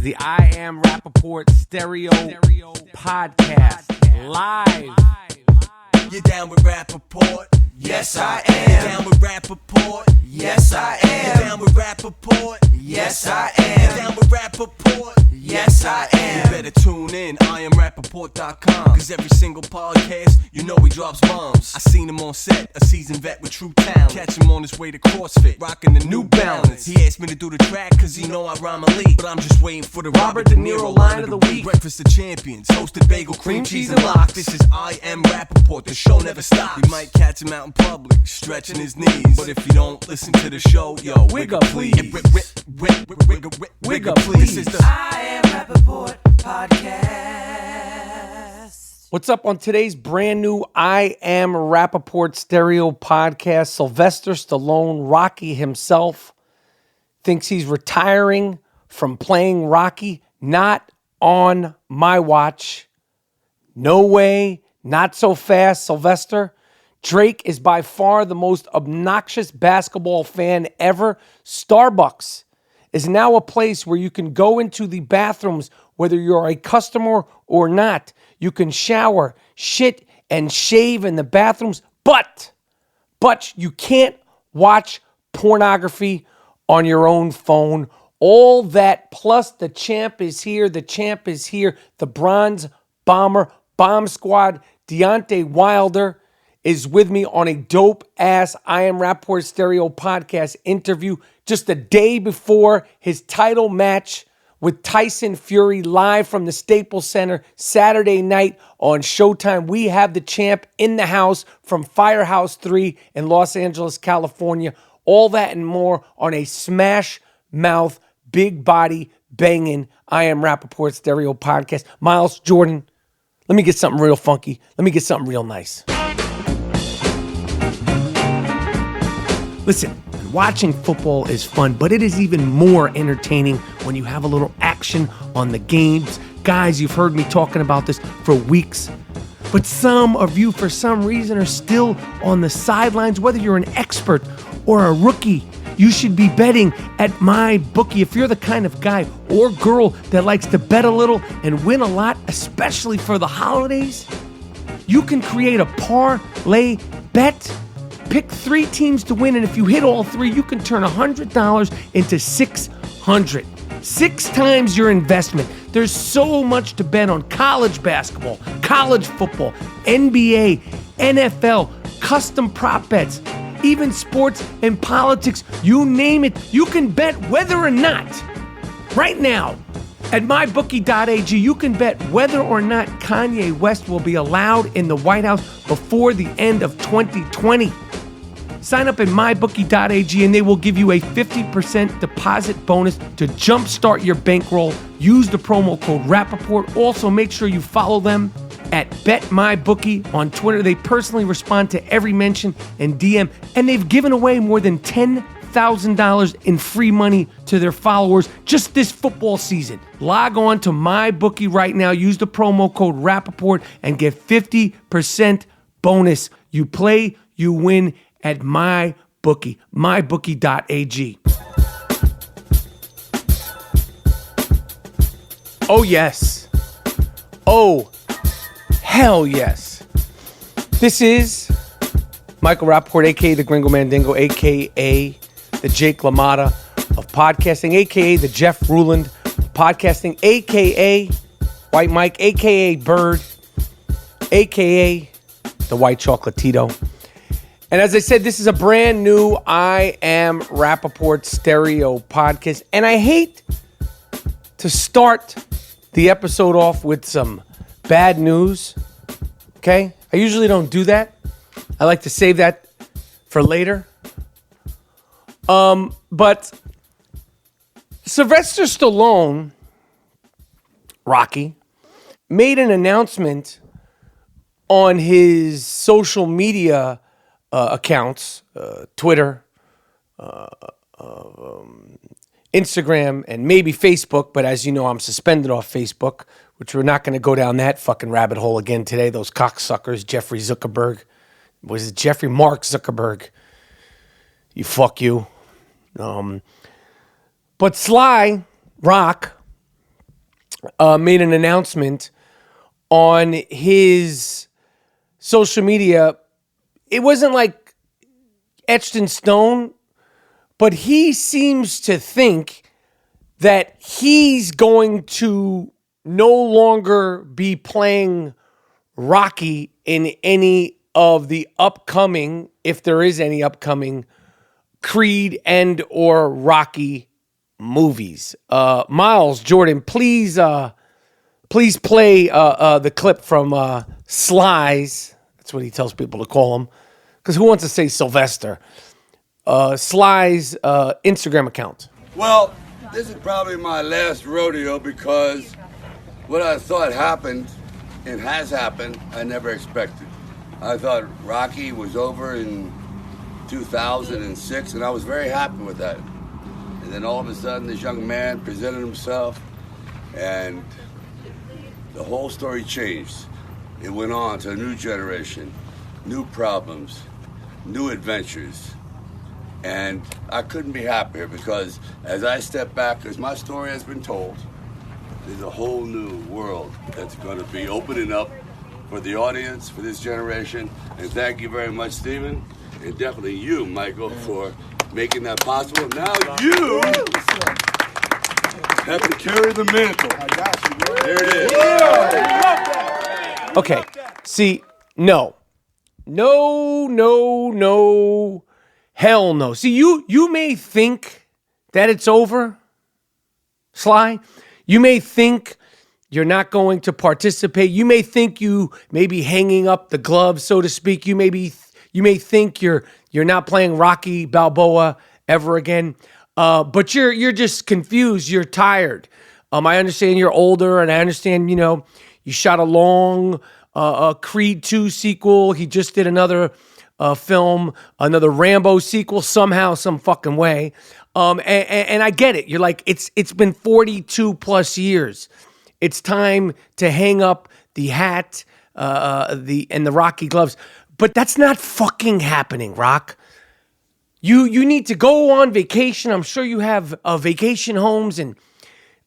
the I Am Rapaport Stereo Podcast live. You down with Rapaport? Yes, I am. You down with Rapaport? Yes, I am. You down with Rapaport? Yes, I am. You down with Rapaport? Yes, I am. You better tune in, IamRapaport.com. Cause every single podcast, you know he drops bombs. I seen him on set, a seasoned vet with true talent. Catch him on his way to CrossFit, rocking the New Balance. He asked me to do the track cause he know I rhyme elite. But I'm just waiting for the Robert De Niro line of the week. Breakfast of Champions, hosted bagel, cream cheese, and lox. This is I Am Rapaport, the show never stops. You might catch him out in public, stretching his knees. But if you don't listen to the show, yo, wiggle please. Wiggle please. This is the I Am Rapaport podcast. What's up on today's brand new I Am Rapaport Stereo Podcast? Sylvester Stallone, Rocky himself, thinks he's retiring from playing Rocky. Not on my watch. No way, not so fast, Sylvester. Drake is by far the most obnoxious basketball fan ever. Starbucks is now a place where you can go into the bathrooms, whether you're a customer or not. You can shower, shit, and shave in the bathrooms, but you can't watch pornography on your own phone. All that, plus the champ is here, the bronze bomber, bomb squad, Deontay Wilder is with me on a dope-ass I Am Rapaport Stereo Podcast interview just a day before his title match with Tyson Fury, live from the Staples Center Saturday night on Showtime. We have the champ in the house from Firehouse 3 in Los Angeles, California. All that and more on a smash mouth, big body, banging I Am Rapaport Stereo Podcast. Miles, Jordan, let me get something real funky. Let me get something real nice. Listen, watching football is fun, but it is even more entertaining when you have a little action on the games. Guys, you've heard me talking about this for weeks, but some of you, for some reason, are still on the sidelines. Whether you're an expert or a rookie, you should be betting at MyBookie. If you're the kind of guy or girl that likes to bet a little and win a lot, especially for the holidays, you can create a parlay bet. Pick 3 teams to win, and if you hit all 3, you can turn $100 into $600. 6 times your investment. There's so much to bet on: college basketball, college football, NBA, NFL, custom prop bets, even sports and politics. You name it, you can bet whether or not. Right now, at mybookie.ag, you can bet whether or not Kanye West will be allowed in the White House before the end of 2020. Sign up at mybookie.ag and they will give you a 50% deposit bonus to jumpstart your bankroll. Use the promo code Rapaport. Also, make sure you follow them at BetMyBookie on Twitter. They personally respond to every mention and DM, and they've given away more than $10,000 in free money to their followers just this football season. Log on to MyBookie right now. Use the promo code Rapaport and get 50% bonus. You play, you win at MyBookie, mybookie.ag. Oh, yes. Oh, hell yes. This is Michael Rapaport, a.k.a. the Gringo Mandingo, a.k.a. the Jake LaMotta of podcasting, a.k.a. the Jeff Ruland of podcasting, a.k.a. White Mike, a.k.a. Bird, a.k.a. the White Chocolatito. And as I said, this is a brand new I Am Rapaport Stereo Podcast. And I hate to start the episode off with some bad news, okay? I usually don't do that. I like to save that for later. But Sylvester Stallone, Rocky, made an announcement on his social media accounts, Twitter, Instagram, and maybe Facebook. But as you know, I'm suspended off Facebook, which we're not going to go down that fucking rabbit hole again today. Those cocksuckers, Jeffrey Zuckerberg. Was it Jeffrey Mark Zuckerberg? You fuck you. But Sly Rock made an announcement on his social media. It wasn't like etched in stone, but he seems to think that he's going to no longer be playing Rocky in any of the upcoming, if there is any upcoming, Creed and or Rocky movies. Miles Jordan, please play the clip from Sly's. That's what he tells people to call him, because who wants to say Sylvester? Sly's Instagram account. Well, this is probably my last rodeo because what I thought happened and has happened, I never expected. I thought Rocky was over in 2006, and I was very happy with that. And then all of a sudden, this young man presented himself, and the whole story changed. It went on to a new generation, new problems, new adventures. And I couldn't be happier because as I step back, as my story has been told, there's a whole new world that's going to be opening up for the audience, for this generation. And thank you very much, Stephen, and definitely you, Michael, for making that possible. Now you have to carry the mantle. I got you, bro. There it is. Okay, see, no. Hell no. See, you may think that it's over, Sly. You may think you're not going to participate. You may think you may be hanging up the gloves, so to speak. You may think you're not playing Rocky Balboa ever again. But you're just confused. You're tired. I understand you're older, and I understand, you shot a long Creed 2 sequel. He just did another film, another Rambo sequel, somehow, some fucking way. And I get it. You're like, it's been 42 plus years. It's time to hang up the hat, and the Rocky gloves. But that's not fucking happening, Rock. You need to go on vacation. I'm sure you have vacation homes in,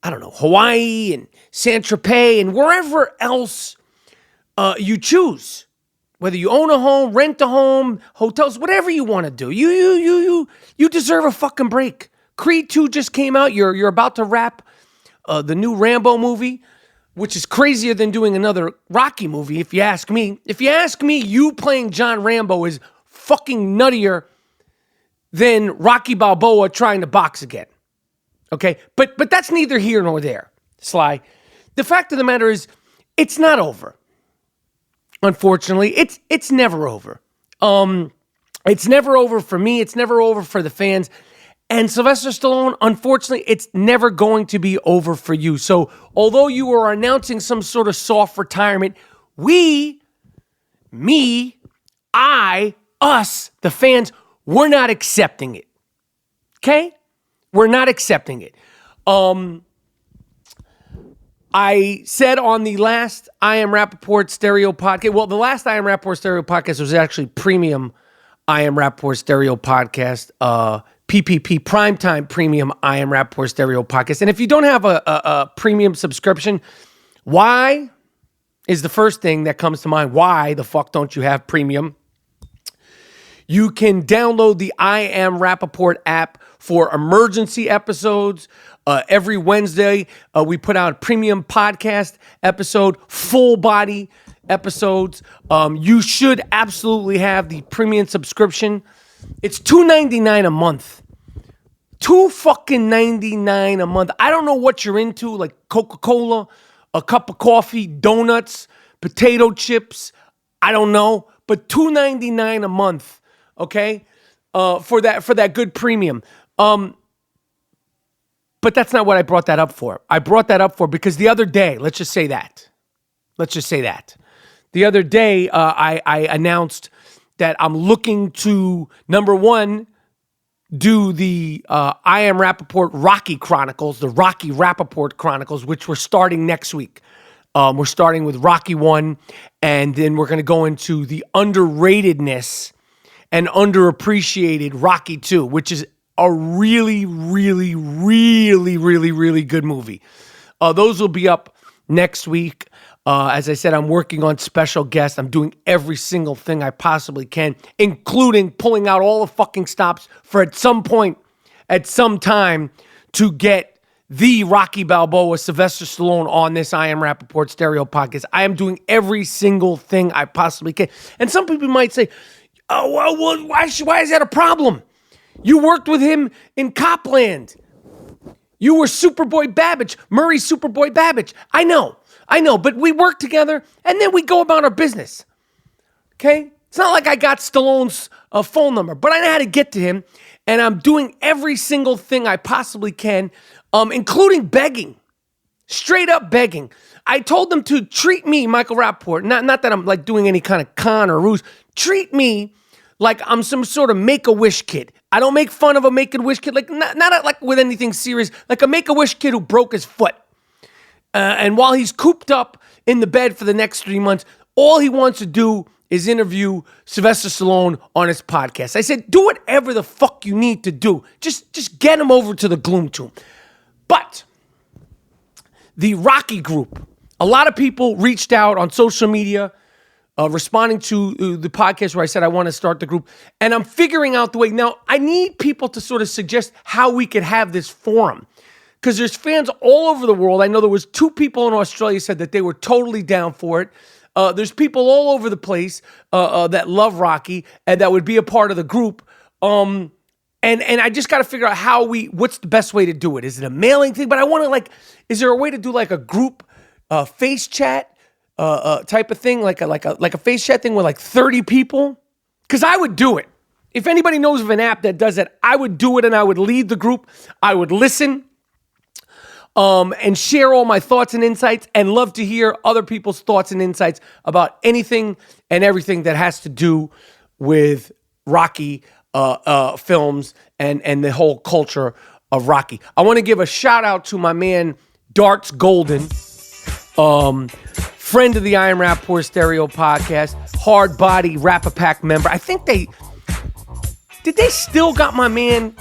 I don't know, Hawaii and Saint-Tropez and wherever else you choose. Whether you own a home, rent a home, hotels, whatever you want to do. You deserve a fucking break. Creed 2 just came out. You're about to wrap the new Rambo movie, which is crazier than doing another Rocky movie, if you ask me. If you ask me, you playing John Rambo is fucking nuttier than Rocky Balboa trying to box again. Okay? But that's neither here nor there, Sly. The fact of the matter is, it's not over. Unfortunately, it's never over. It's never over for me. It's never over for the fans. And Sylvester Stallone, unfortunately, it's never going to be over for you. So although you are announcing some sort of soft retirement, us, the fans, we're not accepting it. Okay? We're not accepting it. I said on the last I Am Rapaport Stereo podcast, well, the last I Am Rapaport Stereo podcast was actually premium I Am Rapaport Stereo podcast, PPP, Primetime Premium I Am Rapaport Stereo podcast. And if you don't have a premium subscription, why is the first thing that comes to mind? Why the fuck don't you have premium? You can download the I Am Rapaport app for emergency episodes. Every Wednesday, we put out a premium podcast episode, full body episodes. You should absolutely have the premium subscription. It's $2.99 a month. $2.99 a month. I don't know what you're into, like Coca-Cola, a cup of coffee, donuts, potato chips. I don't know, but $2.99 a month. Okay, for that good premium. But that's not what I brought that up for. I brought that up for because the other day, let's just say that. The other day, I announced that I'm looking to, number one, do the I Am Rapaport Rocky Chronicles, the Rocky Rapaport Chronicles, which we're starting next week. We're starting with Rocky 1, and then we're going to go into the underratedness and underappreciated Rocky 2, which is a really, really, really, really, really good movie. Those will be up next week. As I said, I'm working on special guests. I'm doing every single thing I possibly can, including pulling out all the fucking stops for at some point, at some time, to get the Rocky Balboa, Sylvester Stallone on this I Am Rapaport stereo podcast. I am doing every single thing I possibly can. And some people might say, oh, well, why is that a problem? You worked with him in Copland. You were Superboy Babbage, Murray Superboy Babbage. I know, but we work together and then we go about our business. Okay? It's not like I got Stallone's phone number, but I know how to get to him, and I'm doing every single thing I possibly can, including begging, straight up begging. I told them to treat me, Michael Rapaport, not that I'm like doing any kind of con or ruse, treat me like I'm some sort of Make-A-Wish kid. I don't make fun of a Make-A-Wish kid, like not like with anything serious, like a Make-A-Wish kid who broke his foot. And while he's cooped up in the bed for the next 3 months, all he wants to do is interview Sylvester Stallone on his podcast. I said, do whatever the fuck you need to do. Just get him over to the Gloom Tomb. But the Rocky group, a lot of people reached out on social media, responding to the podcast where I said I want to start the group, and I'm figuring out the way. Now, I need people to sort of suggest how we could have this forum, because there's fans all over the world. I know there was 2 people in Australia said that they were totally down for it. There's people all over the place that love Rocky and that would be a part of the group. And I just got to figure out what's the best way to do it. Is it a mailing thing? But I want to is there a way to do like a group face chat type of thing, like a face chat thing with like 30 people? Because I would do it. If anybody knows of an app that does it, I would do it, and I would lead the group. I would listen. And share all my thoughts and insights, and love to hear other people's thoughts and insights about anything and everything that has to do with Rocky films and the whole culture of Rocky. I want to give a shout out to my man Darts Golden, friend of the I Am Rapaport Stereo podcast, hard body Rapapack member. I think they still got my man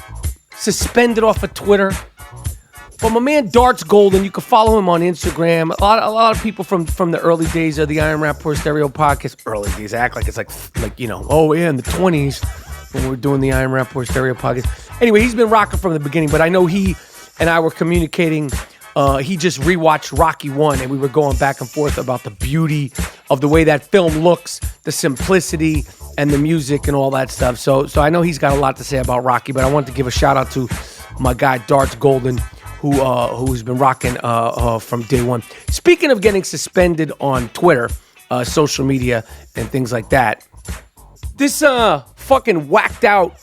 suspended off of Twitter. But my man Darts Golden, you can follow him on Instagram. A lot of people from the early days of the I Am Rapaport Stereo podcast. Early days, act like it's like in the 20s when we were doing the I Am Rapaport Stereo podcast. Anyway, he's been rocking from the beginning, but I know he and I were communicating. He just rewatched Rocky 1, and we were going back and forth about the beauty of the way that film looks, the simplicity, and the music and all that stuff. So I know he's got a lot to say about Rocky, but I wanted to give a shout out to my guy Darts Golden, who's been rocking from day one. Speaking of getting suspended on Twitter, social media, and things like that, this fucking whacked out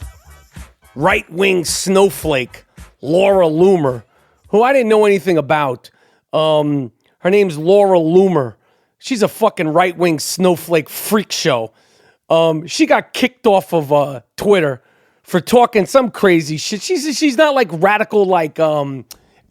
right-wing snowflake, Laura Loomer, who I didn't know anything about. Her name's Laura Loomer. She's a fucking right-wing snowflake freak show. She got kicked off of Twitter for talking some crazy shit. She's not like radical like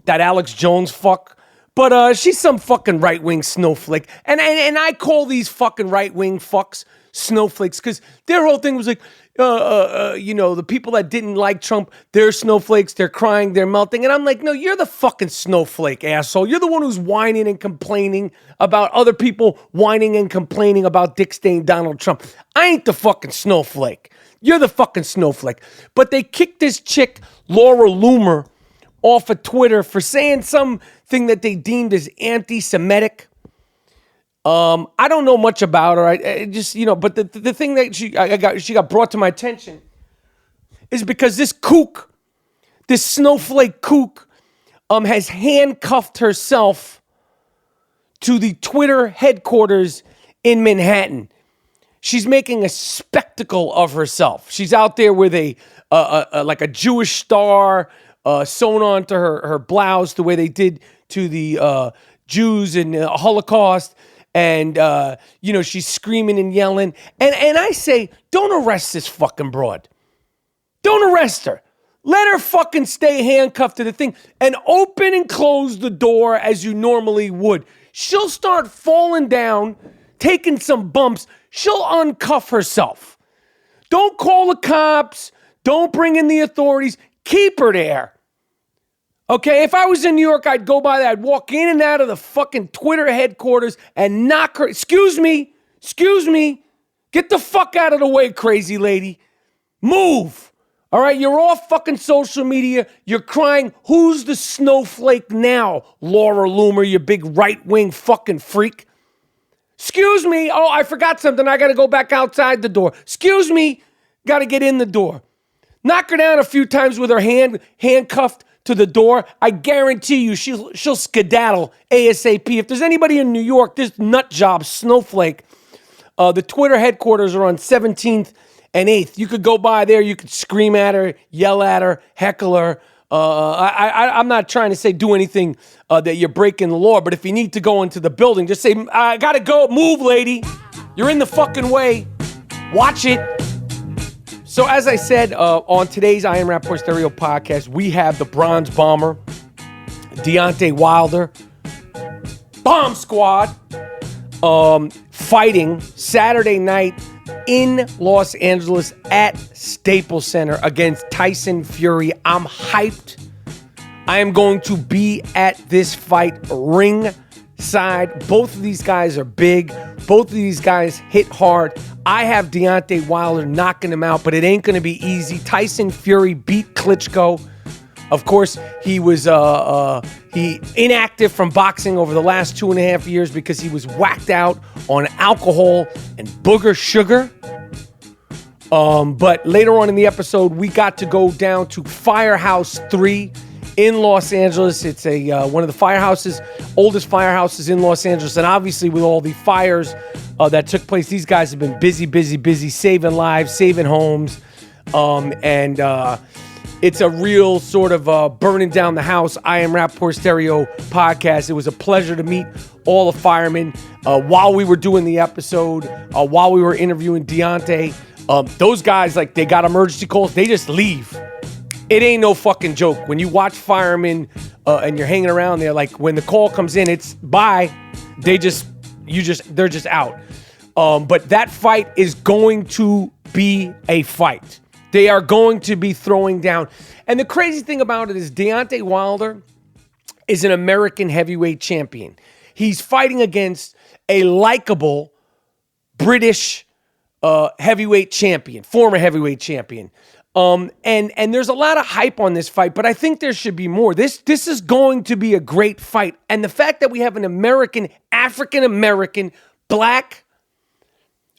that Alex Jones fuck, but she's some fucking right-wing snowflake. And I call these fucking right-wing fucks snowflakes because their whole thing was like, the people that didn't like Trump, they're snowflakes, they're crying, they're melting. And I'm like, no, you're the fucking snowflake, asshole. You're the one who's whining and complaining about other people whining and complaining about Dick Stain Donald Trump. I ain't the fucking snowflake. You're the fucking snowflake. But they kicked this chick, Laura Loomer, off of Twitter for saying something that they deemed as anti-Semitic. I don't know much about her. I just, but the thing that she got brought to my attention is because this kook, this snowflake kook, has handcuffed herself to the Twitter headquarters in Manhattan. She's making a spectacle of herself. She's out there with a Jewish star sewn onto her blouse the way they did to the Jews in the Holocaust. And, she's screaming and yelling. And I say, don't arrest this fucking broad. Don't arrest her. Let her fucking stay handcuffed to the thing and open and close the door as you normally would. She'll start falling down, taking some bumps. She'll uncuff herself. Don't call the cops. Don't bring in the authorities. Keep her there. Okay, if I was in New York, I'd go by that. I'd walk in and out of the fucking Twitter headquarters and knock her. Excuse me. Get the fuck out of the way, crazy lady. Move. All right, you're off fucking social media. You're crying, who's the snowflake now, Laura Loomer, you big right-wing fucking freak? Excuse me. Oh, I forgot something. I got to go back outside the door. Excuse me. Got to get in the door. Knock her down a few times with her handcuffed to the door. I guarantee you she'll skedaddle ASAP. If there's anybody in New York, this nut job, snowflake, the Twitter headquarters are on 17th and 8th. You could go by there. You could scream at her, yell at her, heckle her. I'm not trying to say do anything that you're breaking the law, but if you need to go into the building, just say, I got to go. Move, lady. You're in the fucking way. Watch it. So as I said, on today's I Am Rapaport Stereo podcast, we have the Bronze Bomber, Deontay Wilder, Bomb Squad, fighting Saturday night in Los Angeles at Staples Center against Tyson Fury. I'm hyped. I am going to be at this fight ringside. Both of these guys are big. Both of these guys hit hard. I have Deontay Wilder knocking him out, but it ain't going to be easy. Tyson Fury beat Klitschko. Of course, he was inactive from boxing over the last 2.5 years because he was whacked out on alcohol and booger sugar. But later on in the episode, we got to go down to Firehouse 3 in Los Angeles. It's one of the oldest firehouses in Los Angeles. And obviously with all the fires that took place, these guys have been busy, saving lives, saving homes. It's a real sort of burning down the house I Am Rapaport Stereo podcast. It was a pleasure to meet all the firemen while we were doing the episode, while we were interviewing Deontay. Those guys, like, they got emergency calls, they just leave. It ain't no fucking joke. When you watch firemen and you're hanging around there, like when the call comes in, it's bye. They're just out. But that fight is going to be a fight. They are going to be throwing down. And the crazy thing about it is Deontay Wilder is an American heavyweight champion. He's fighting against a likable British heavyweight champion, former heavyweight champion. And there's a lot of hype on this fight, but I think there should be more. This is going to be a great fight. And the fact that we have an American, African-American, Black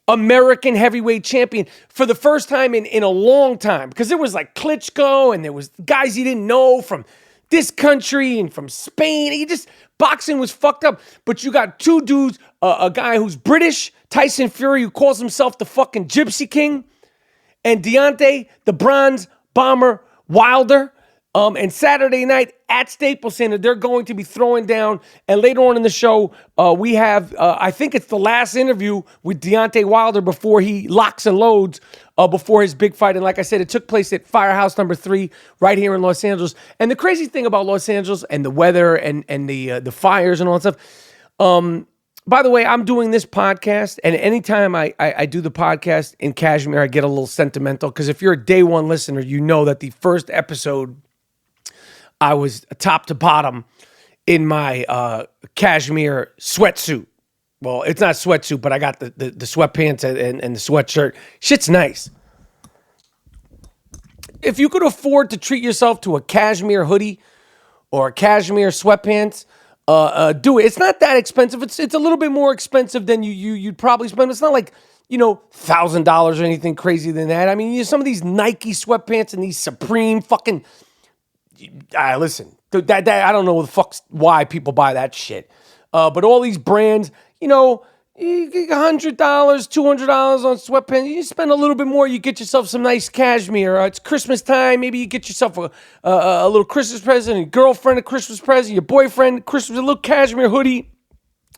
American heavyweight champion for the first time in a long time, because there was like Klitschko and there was guys you didn't know from this country and from Spain. Boxing was fucked up, but you got two dudes, a guy who's British, Tyson Fury, who calls himself the fucking Gypsy King, and Deontay, the Bronze Bomber Wilder. And Saturday night at Staples Center, they're going to be throwing down. And later on in the show, we have, I think it's the last interview with Deontay Wilder before he locks and loads before his big fight. And like I said, it took place at Firehouse number 3 right here in Los Angeles. And the crazy thing about Los Angeles and the weather and the fires and all that stuff. By the way, I'm doing this podcast, and anytime I do the podcast in Kashmir, I get a little sentimental, because if you're a day one listener, you know that the first episode, I was top to bottom in my cashmere sweatsuit. Well, it's not sweatsuit, but I got the sweatpants and the sweatshirt. Shit's nice. If you could afford to treat yourself to a cashmere hoodie or a cashmere sweatpants, do it. It's not that expensive. It's a little bit more expensive than you'd probably spend. It's not like, $1,000 or anything crazy than that. I mean, some of these Nike sweatpants and these Supreme fucking... listen, that I don't know why people buy that shit. But all these brands, you get $100, $200 on sweatpants. You spend a little bit more, you get yourself some nice cashmere. It's Christmas time. Maybe you get yourself a little Christmas present, your girlfriend a Christmas present, your boyfriend a little cashmere hoodie.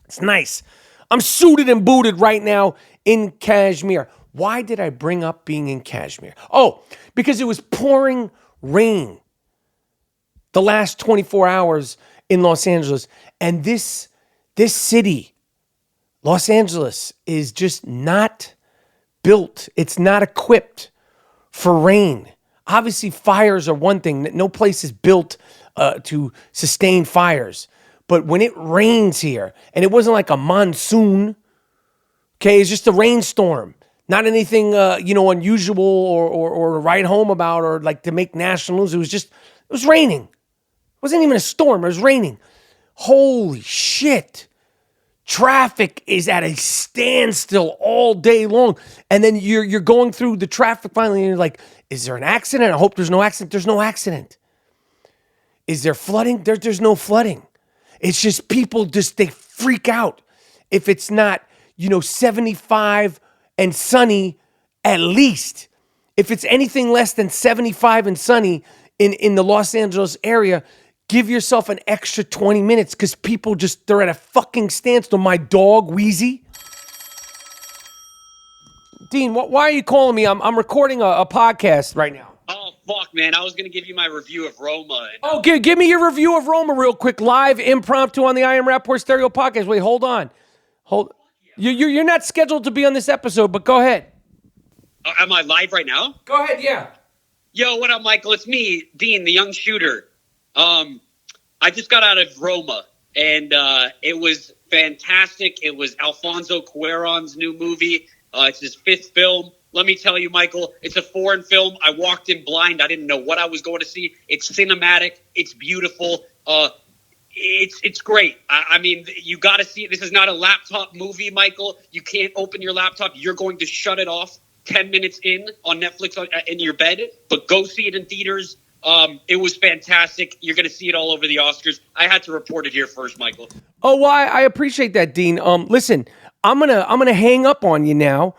It's nice. I'm suited and booted right now in cashmere. Why did I bring up being in cashmere? Oh, because it was pouring rain the last 24 hours in Los Angeles. And this city, Los Angeles, is just not built. It's not equipped for rain. Obviously, fires are one thing. No place is built to sustain fires. But when it rains here, and it wasn't like a monsoon, okay, it's just a rainstorm. Not anything, unusual or to write home about or like to make national news. It was raining. It wasn't even a storm. It was raining. Holy shit. Traffic is at a standstill all day long. And then you're going through the traffic finally and you're like, is there an accident? I hope there's no accident. There's no accident. Is there flooding? There's no flooding. It's just people they freak out. If it's not, 75 and sunny at least. If it's anything less than 75 and sunny in the Los Angeles area, give yourself an extra 20 minutes because people they're at a fucking standstill. My dog, Wheezy. Dean, why are you calling me? I'm recording a podcast right now. Oh, fuck, man. I was going to give you my review of Roma. Give me your review of Roma real quick. Live, impromptu on the I Am Rapaport Stereo podcast. Wait, hold on. You're not scheduled to be on this episode, but go ahead. Am I live right now? Go ahead, yeah. Yo, what up, Michael? It's me, Dean, the young shooter. I just got out of Roma, and it was fantastic. It was Alfonso Cuarón's new movie. It's his 5th film. Let me tell you, Michael, it's a foreign film. I walked in blind. I didn't know what I was going to see. It's cinematic. It's beautiful. It's great. I mean, you got to see it. This is not a laptop movie, Michael. You can't open your laptop. You're going to shut it off 10 minutes in on Netflix in your bed, but go see it in theaters. It was fantastic. You're going to see it all over the Oscars. I had to report it here first, Michael. Oh, well, I appreciate that, Dean. Listen, I'm gonna hang up on you now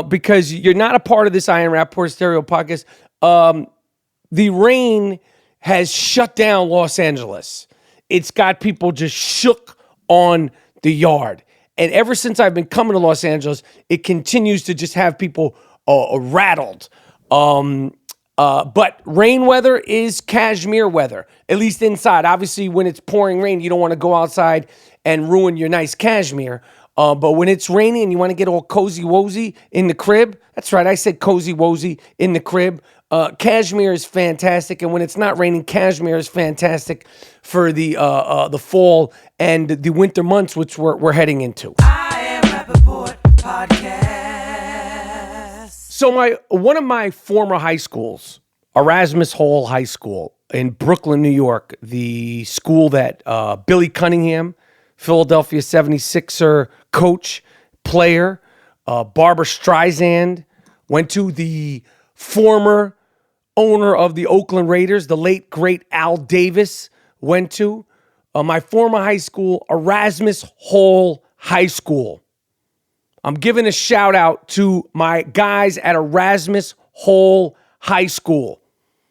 because you're not a part of this I Am Rapaport Stereo podcast. The rain has shut down Los Angeles. It's got people just shook on the yard. And ever since I've been coming to Los Angeles, it continues to just have people rattled. But rain weather is cashmere weather, at least inside. Obviously, when it's pouring rain, you don't want to go outside and ruin your nice cashmere. But when it's raining and you want to get all cozy-wozy in the crib, that's right, I said cozy-wozy in the crib. Cashmere is fantastic, and when it's not raining, cashmere is fantastic for the fall and the winter months, which we're heading into. I Am Rapaport Podcast. So one of my former high schools, Erasmus Hall High School in Brooklyn, New York, the school that Billy Cunningham, Philadelphia 76er coach, player, Barbara Streisand went to, the former owner of the Oakland Raiders, the late, great Al Davis went to. My former high school, Erasmus Hall High School. I'm giving a shout out to my guys at Erasmus Hall High School.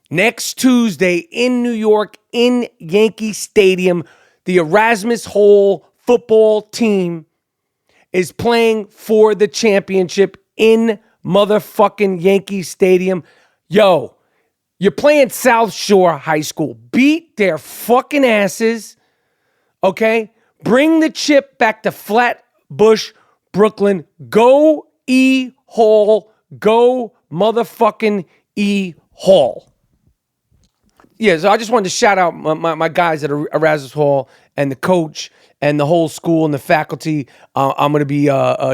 Next Tuesday in New York, in Yankee Stadium, the Erasmus Hall football team is playing for the championship in motherfucking Yankee Stadium. Yo, you're playing South Shore High School. Beat their fucking asses, okay? Bring the chip back to Flatbush, Brooklyn. Go E Hall. Go motherfucking E Hall. Yeah, so I just wanted to shout out my guys at Erasmus Hall and the coach and the whole school and the faculty. I'm going to be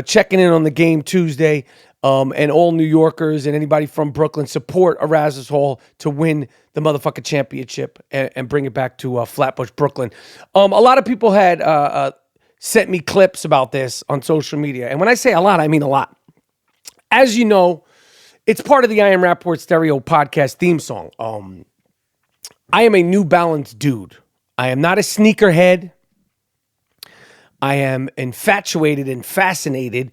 checking in on the game Tuesday. And all New Yorkers and anybody from Brooklyn support Erasmus Hall to win the motherfucking championship and bring it back to Flatbush, Brooklyn. A lot of people had sent me clips about this on social media. And when I say a lot, I mean a lot. As you know, it's part of the I Am Rapaport Stereo podcast theme song. I am a New Balance dude. I am not a sneakerhead. I am infatuated and fascinated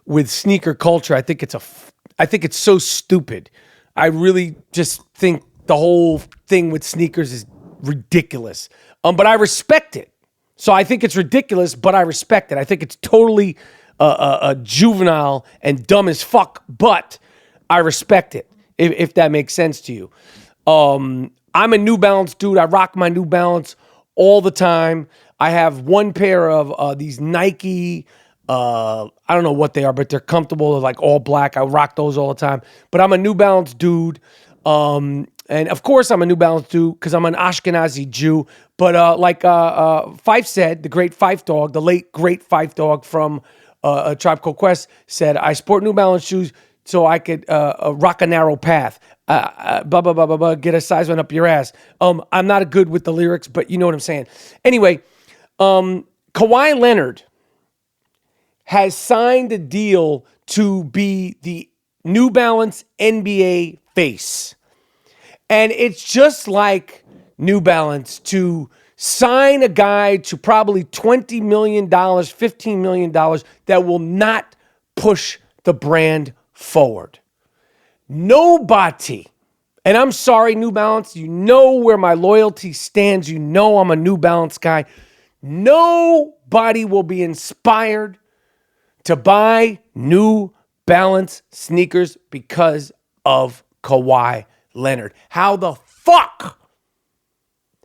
with sneaker culture. I think it's so stupid. I really just think the whole thing with sneakers is ridiculous. But I respect it. So I think it's ridiculous, but I respect it. I think it's totally juvenile and dumb as fuck, but I respect it, if that makes sense to you. I'm a New Balance dude. I rock my New Balance all the time. I have one pair of these Nike, I don't know what they are, but they're comfortable. They're like all black. I rock those all the time. But I'm a New Balance dude. And of course, I'm a New Balance dude because I'm an Ashkenazi Jew. But like Fife said, the great Fife Dog, the late great Fife Dog from A Tribe Called Quest said, I sport New Balance shoes so I could rock a narrow path. Blah, blah, blah, blah, blah, get a size one up your ass. I'm not good with the lyrics, but you know what I'm saying. Anyway, Kawhi Leonard has signed a deal to be the New Balance NBA face. And it's just like New Balance to sign a guy to probably $20 million, $15 million that will not push the brand forward. Nobody, and I'm sorry, New Balance, you know where my loyalty stands. You know I'm a New Balance guy. Nobody will be inspired to buy New Balance sneakers because of Kawhi Leonard. How the fuck,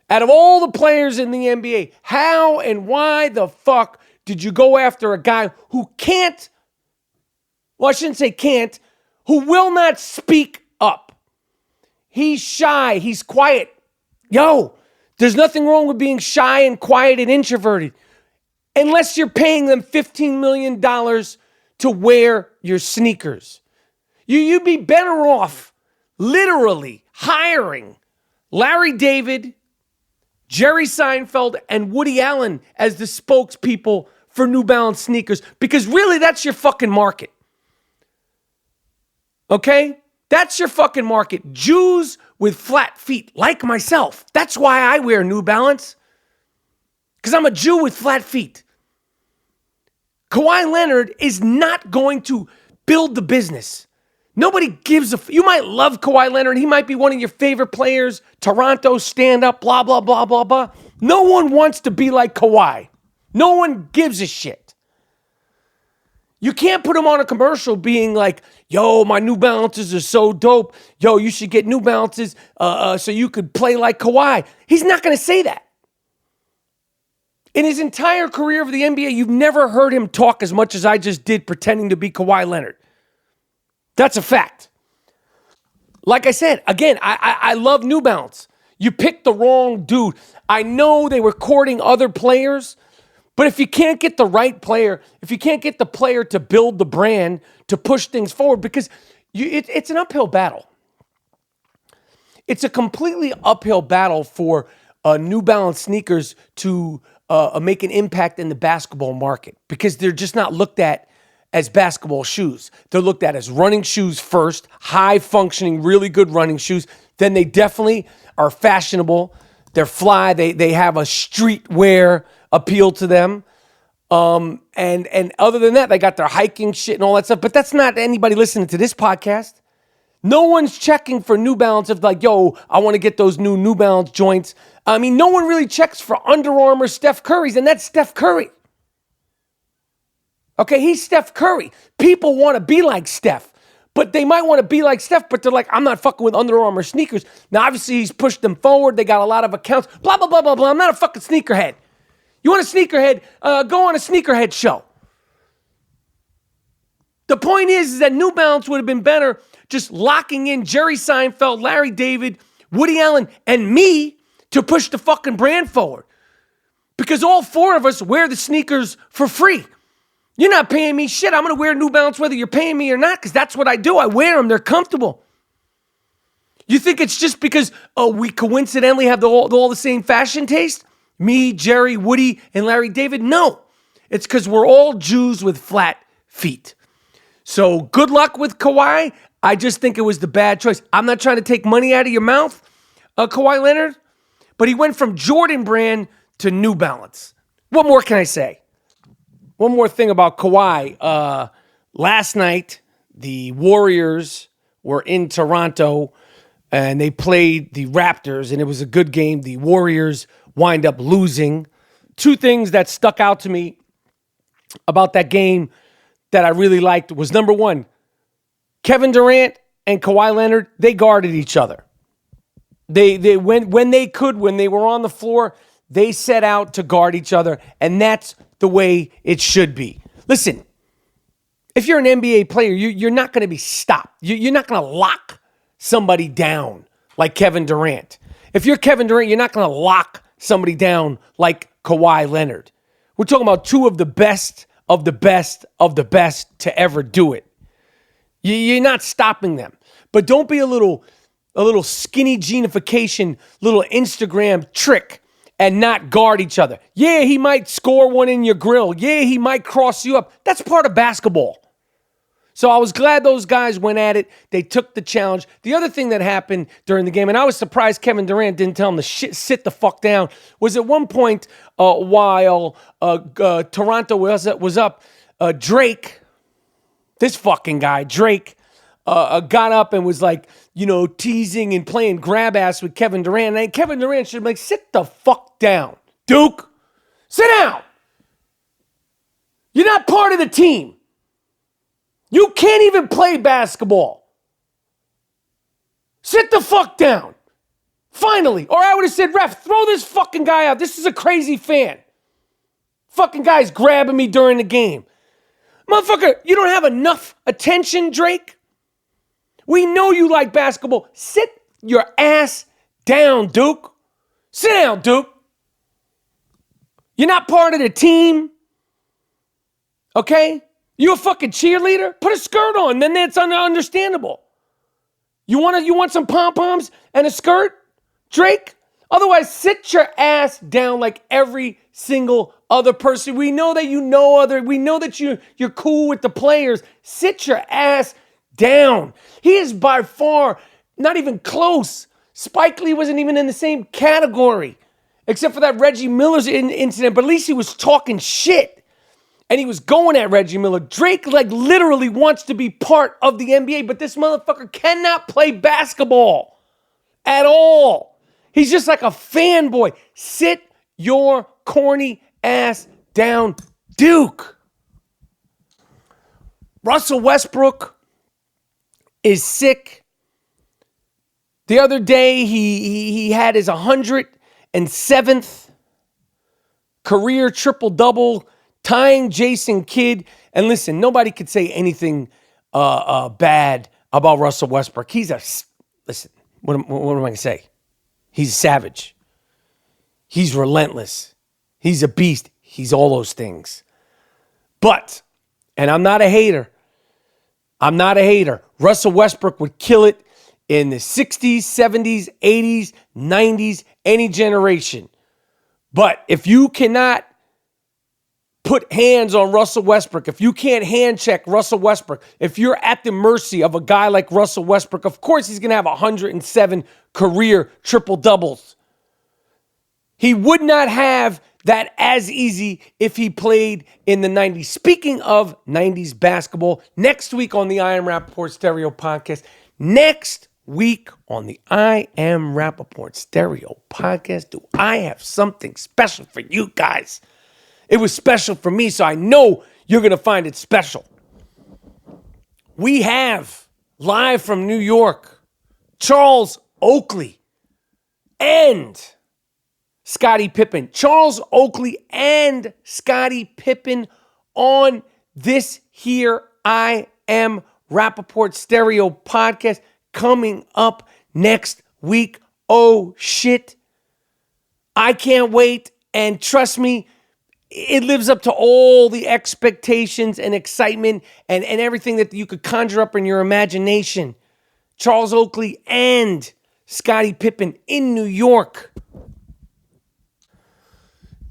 out of all the players in the NBA, how and why the fuck did you go after a guy who can't, well, I shouldn't say can't, who will not speak up? He's shy. He's quiet. Yo, there's nothing wrong with being shy and quiet and introverted unless you're paying them $15 million to wear your sneakers. You'd be better off literally hiring Larry David, Jerry Seinfeld, and Woody Allen as the spokespeople for New Balance sneakers, because really that's your fucking market. Okay? That's your fucking market. Jews with flat feet, like myself. That's why I wear New Balance. Because I'm a Jew with flat feet. Kawhi Leonard is not going to build the business. Nobody gives a... You might love Kawhi Leonard. He might be one of your favorite players. Toronto, stand up, blah, blah, blah, blah, blah. No one wants to be like Kawhi. No one gives a shit. You can't put him on a commercial being like, yo, my New Balances are so dope. Yo, you should get New Balances so you could play like Kawhi. He's not going to say that. In his entire career of the NBA, you've never heard him talk as much as I just did pretending to be Kawhi Leonard. That's a fact. Like I said, again, I love New Balance. You picked the wrong dude. I know they were courting other players, but if you can't get the right player, if you can't get the player to build the brand, to push things forward, because it's an uphill battle. It's a completely uphill battle for New Balance sneakers to make an impact in the basketball market, because they're just not looked at as basketball shoes. They're looked at as running shoes first, high functioning, really good running shoes. Then they definitely are fashionable. They're fly. They have a streetwear appeal to them. And other than that, they got their hiking shit and all that stuff. But that's not anybody listening to this podcast. No one's checking for New Balance of like, yo, I want to get those New Balance joints. I mean, no one really checks for Under Armour Steph Curry's, and that's Steph Curry. Okay, he's Steph Curry. People want to be like Steph, but they might want to be like Steph, but they're like, I'm not fucking with Under Armour sneakers. Now, obviously, he's pushed them forward. They got a lot of accounts, blah, blah, blah, blah, blah. I'm not a fucking sneakerhead. You want a sneakerhead? Go on a sneakerhead show. The point is that New Balance would have been better just locking in Jerry Seinfeld, Larry David, Woody Allen, and me to push the fucking brand forward. Because all four of us wear the sneakers for free. You're not paying me shit. I'm going to wear New Balance whether you're paying me or not, because that's what I do. I wear them. They're comfortable. You think it's just because we coincidentally have all the same fashion taste? Me, Jerry, Woody, and Larry David? No. It's because we're all Jews with flat feet. So good luck with Kawhi. I just think it was the bad choice. I'm not trying to take money out of your mouth, Kawhi Leonard, but he went from Jordan brand to New Balance. What more can I say? One more thing about Kawhi. Last night, the Warriors were in Toronto, and they played the Raptors, and it was a good game. The Warriors wind up losing. Two things that stuck out to me about that game that I really liked was, number one, Kevin Durant and Kawhi Leonard, they guarded each other. They when they could, when they were on the floor, they set out to guard each other, and that's the way it should be. Listen, if you're an NBA player, you're not going to be stopped. You're not going to lock somebody down like Kevin Durant. If you're Kevin Durant, you're not going to lock somebody down like Kawhi Leonard. We're talking about two of the best of the best of the best to ever do it. You're not stopping them. But don't be a little skinny jeanification, little Instagram trick and not guard each other. Yeah, he might score one in your grill. Yeah, he might cross you up. That's part of basketball. So I was glad those guys went at it. They took the challenge. The other thing that happened during the game, and I was surprised Kevin Durant didn't tell him to sit the fuck down, was at one point while Toronto was up, Drake, this fucking guy, Drake, got up and was like, teasing and playing grab ass with Kevin Durant. And Kevin Durant should be like, sit the fuck down, Duke. Sit down. You're not part of the team. You can't even play basketball. Sit the fuck down. Finally. Or I would have said, ref, throw this fucking guy out. This is a crazy fan. Fucking guy's grabbing me during the game. Motherfucker, you don't have enough attention, Drake? We know you like basketball. Sit your ass down, Duke. Sit down, Duke. You're not part of the team. Okay? You a fucking cheerleader? Put a skirt on, then that's understandable. You want some pom-poms and a skirt, Drake? Otherwise, sit your ass down like every single other person. We know that we know that you're cool with the players. Sit your ass down. He is by far not even close. Spike Lee wasn't even in the same category, except for that Reggie Miller's incident, but at least he was talking shit. And he was going at Reggie Miller. Drake, literally wants to be part of the NBA, but this motherfucker cannot play basketball at all. He's just like a fanboy. Sit your corny ass down, Duke. Russell Westbrook is sick. The other day, he had his 107th career triple-double, tying Jason Kidd. And listen, nobody could say anything bad about Russell Westbrook. Listen, what am I going to say? He's a savage. He's relentless. He's a beast. He's all those things. But, and I'm not a hater. Russell Westbrook would kill it in the 60s, 70s, 80s, 90s, any generation. But if you cannot put hands on Russell Westbrook, if you can't hand check Russell Westbrook, if you're at the mercy of a guy like Russell Westbrook, of course he's going to have 107 career triple doubles. He would not have that as easy if he played in the 90s. Speaking of 90s basketball, next week on the I Am Rapaport Stereo Podcast, do I have something special for you guys? It was special for me, so I know you're going to find it special. We have, live from New York, Charles Oakley and Scottie Pippen. Charles Oakley and Scottie Pippen on this here I Am Rapaport Stereo Podcast coming up next week. Oh, shit. I can't wait. And trust me, it lives up to all the expectations and excitement and everything that you could conjure up in your imagination. Charles Oakley and Scottie Pippen in New York.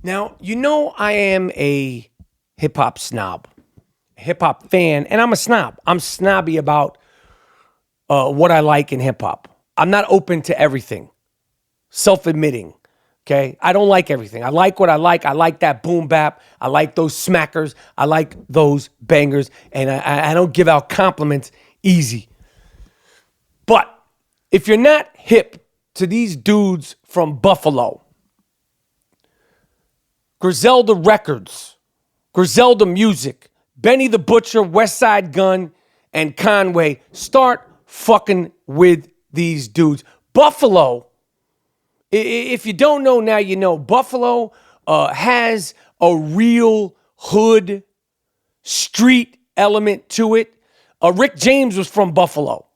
Now, I am a hip-hop snob, a hip-hop fan, and I'm a snob. I'm snobby about what I like in hip-hop. I'm not open to everything, self-admitting. Okay, I don't like everything. I like what I like. I like that boom bap. I like those smackers. I like those bangers. And I don't give out compliments easy. But if you're not hip to these dudes from Buffalo, Griselda Records, Griselda Music, Benny the Butcher, West Side Gun, and Conway, start fucking with these dudes. Buffalo, if you don't know now, you know. Buffalo has a real hood street element to it. Rick James was from Buffalo.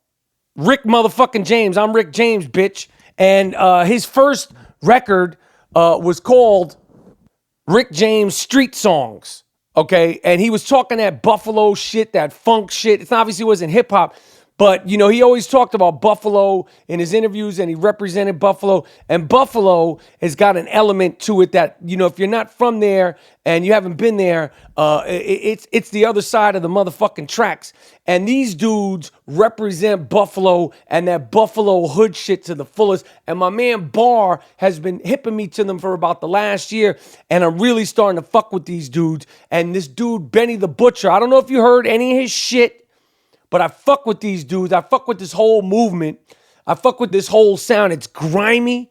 Rick motherfucking James. I'm Rick James, bitch. And his first record was called Rick James Street Songs. Okay, and he was talking that Buffalo shit, that funk shit. It obviously wasn't hip hop, but you know, he always talked about Buffalo in his interviews, and he represented Buffalo. And Buffalo has got an element to it that, you know, if you're not from there and you haven't been there, it's the other side of the motherfucking tracks. And these dudes represent Buffalo and that Buffalo hood shit to the fullest. And my man Barr has been hipping me to them for about the last year, and I'm really starting to fuck with these dudes. And this dude Benny the Butcher, I don't know if you heard any of his shit, but I fuck with these dudes. I fuck with this whole movement. I fuck with this whole sound. It's grimy.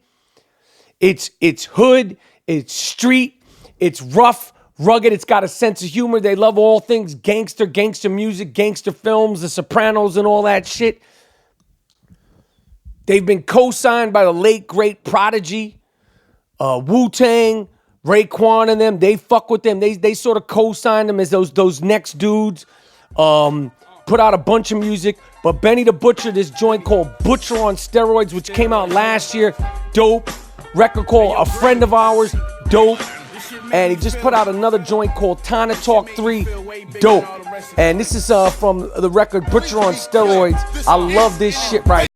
It's hood. It's street. It's rough, rugged. It's got a sense of humor. They love all things gangster music, gangster films, The Sopranos and all that shit. They've been co-signed by the late, great Prodigy, Wu-Tang, Raekwon and them. They fuck with them. They sort of co-signed them as those next dudes. Put out a bunch of music, but Benny the Butcher, this joint called Butcher on Steroids, which came out last year, dope. Record called A Friend of Ours, dope. And he just put out another joint called Tana Talk 3, dope. And this is from the record Butcher on Steroids. I love this shit right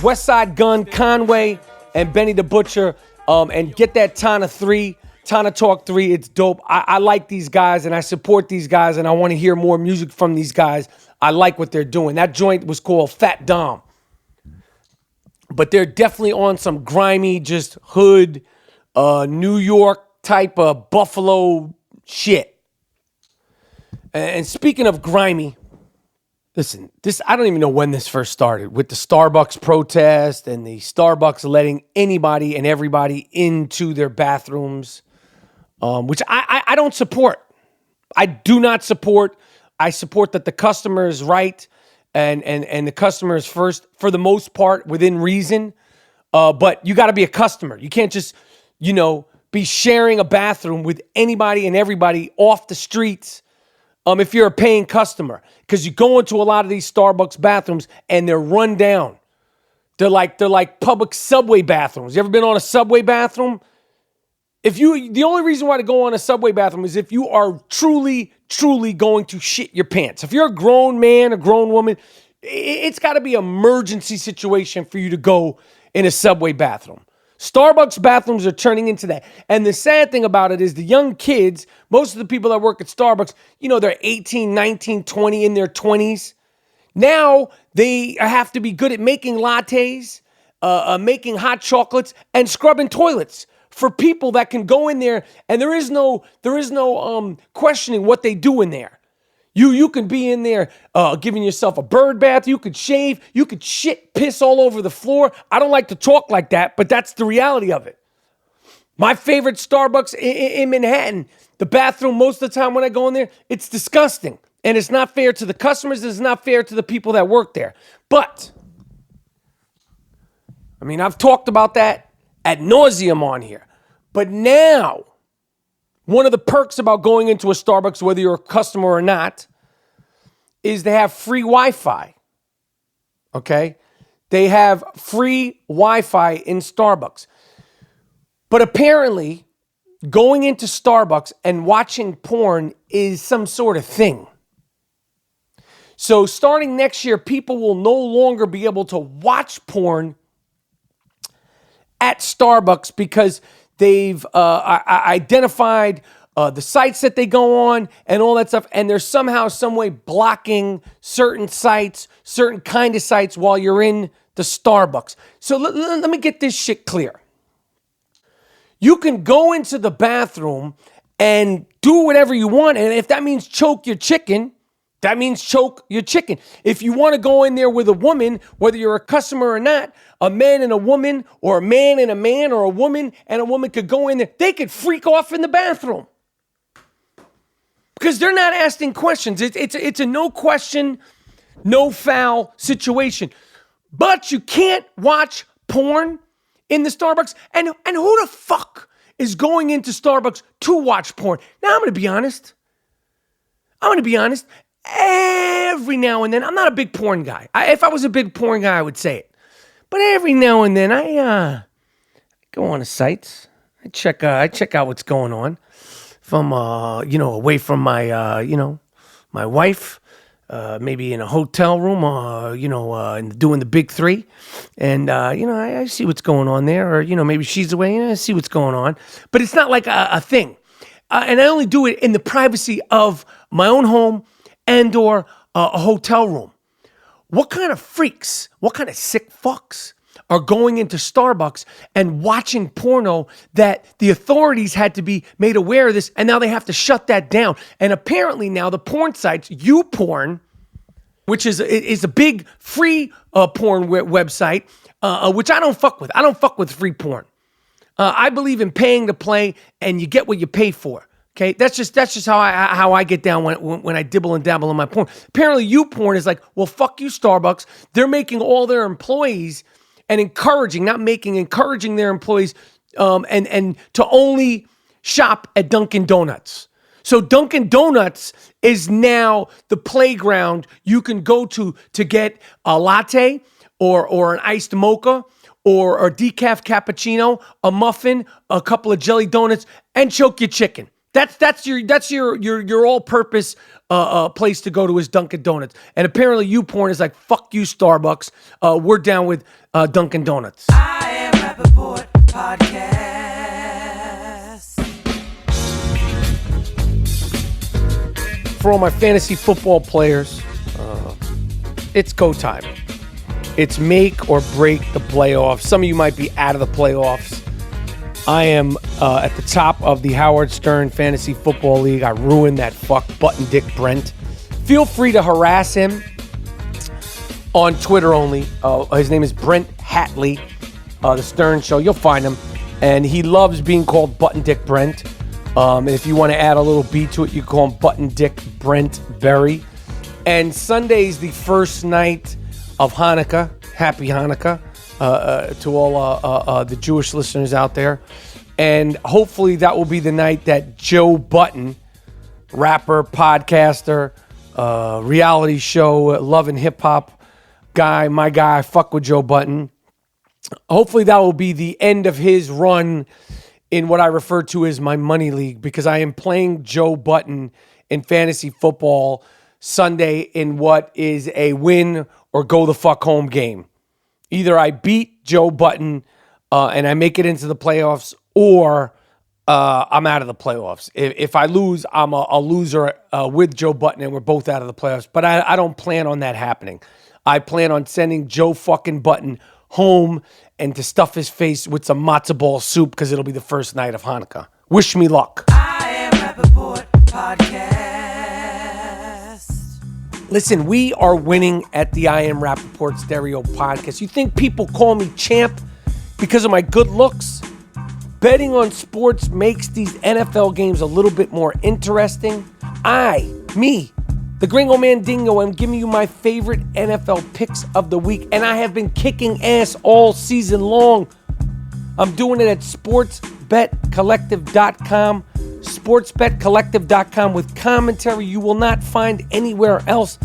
West Side Gun, Conway, and Benny the Butcher, and get that Tana Talk 3. It's dope. I like these guys, and I support these guys, and I want to hear more music from these guys. I like what they're doing. That joint was called Fat Dom. But they're definitely on some grimy, just hood, New York type of Buffalo shit. And speaking of grimy, listen, I don't even know when this first started with the Starbucks protest and the Starbucks letting anybody and everybody into their bathrooms, which I don't support. I do not support. I support that the customer is right and the customer is first for the most part within reason. But you got to be a customer. You can't just, be sharing a bathroom with anybody and everybody off the streets. If you're a paying customer, because you go into a lot of these Starbucks bathrooms and they're run down. They're like public subway bathrooms. You ever been on a subway bathroom? The only reason why to go on a subway bathroom is if you are truly going to shit your pants. If you're a grown man, a grown woman, it's got to be an emergency situation for you to go in a subway bathroom. Starbucks bathrooms are turning into that. And the sad thing about it is the young kids, most of the people that work at Starbucks, they're 18, 19, 20, in their 20s. Now they have to be good at making lattes, making hot chocolates, and scrubbing toilets for people that can go in there. And there is no questioning what they do in there. You can be in there giving yourself a bird bath. You could shave. You could shit, piss all over the floor. I don't like to talk like that, but that's the reality of it. My favorite Starbucks in Manhattan, the bathroom, most of the time when I go in there, it's disgusting. And it's not fair to the customers. It's not fair to the people that work there. But, I've talked about that ad nauseum on here. But now, one of the perks about going into a Starbucks, whether you're a customer or not, is they have free Wi-Fi. Okay? They have free Wi-Fi in Starbucks. But apparently, going into Starbucks and watching porn is some sort of thing. So starting next year, people will no longer be able to watch porn at Starbucks because they've identified the sites that they go on and all that stuff. And they're somehow, some way blocking certain sites, certain kind of sites while you're in the Starbucks. So let me get this shit clear. You can go into the bathroom and do whatever you want. And if that means choke your chicken, that means choke your chicken. If you want to go in there with a woman, whether you're a customer or not, a man and a woman, or a man and a man, or a woman and a woman could go in there. They could freak off in the bathroom because they're not asking questions. It's a no question, no foul situation. But you can't watch porn in the Starbucks. And who the fuck is going into Starbucks to watch porn? Now, I'm going to be honest. Every now and then, I'm not a big porn guy. If I was a big porn guy, I would say it. But every now and then, I go on the sites. I check out what's going on. If I'm, away from my, my wife, maybe in a hotel room, and doing the big three. And, I see what's going on there. Or, maybe she's away, I see what's going on. But it's not like a thing. And I only do it in the privacy of my own home and or a hotel room. What kind of freaks, what kind of sick fucks are going into Starbucks and watching porno that the authorities had to be made aware of this, and now they have to shut that down? And apparently now the porn sites, YouPorn, which is a big free porn website, which I don't fuck with. I don't fuck with free porn. I believe in paying to play, and you get what you pay for. Okay, that's just how I get down when I dibble and dabble in my porn. Apparently, YouPorn is like, well, fuck you, Starbucks. They're making all their employees and encouraging their employees and to only shop at Dunkin' Donuts. So Dunkin' Donuts is now the playground you can go to get a latte or an iced mocha or a decaf cappuccino, a muffin, a couple of jelly donuts, and choke your chicken. That's your all-purpose place to go to is Dunkin' Donuts. And apparently YouPorn is like, fuck you, Starbucks. We're down with Dunkin' Donuts. I am Rapaport Podcast. For all my fantasy football players, it's go time. It's make or break the playoffs. Some of you might be out of the playoffs. I am at the top of the Howard Stern Fantasy Football League. I ruined that fuck button dick Brent. Feel free to harass him on Twitter only. His name is Brent Hatley, the Stern Show. You'll find him. And he loves being called button dick Brent. And if you want to add a little beat to it, you call him button dick Brent Berry. And Sunday's the first night of Hanukkah. Happy Hanukkah. To all the Jewish listeners out there. And hopefully that will be the night that Joe Button, rapper, podcaster, reality show, love and hip hop guy, my guy, I fuck with Joe Button. Hopefully that will be the end of his run in what I refer to as my money league, because I am playing Joe Button in fantasy football Sunday in what is a win or go the fuck home game. Either I beat Joe Button and I make it into the playoffs, or I'm out of the playoffs. If I lose, I'm a loser with Joe Button, and we're both out of the playoffs. But I don't plan on that happening. I plan on sending Joe fucking Button home and to stuff his face with some matzo ball soup, because it'll be the first night of Hanukkah. Wish me luck. I am Rapaport Podcast. Listen, we are winning at the I Am Rapaport Stereo Podcast. You think people call me champ because of my good looks? Betting on sports makes these NFL games a little bit more interesting. The Gringo Mandingo, I'm giving you my favorite NFL picks of the week, and I have been kicking ass all season long. I'm doing it at sportsbetcollective.com. sportsbetcollective.com with commentary you will not find anywhere else.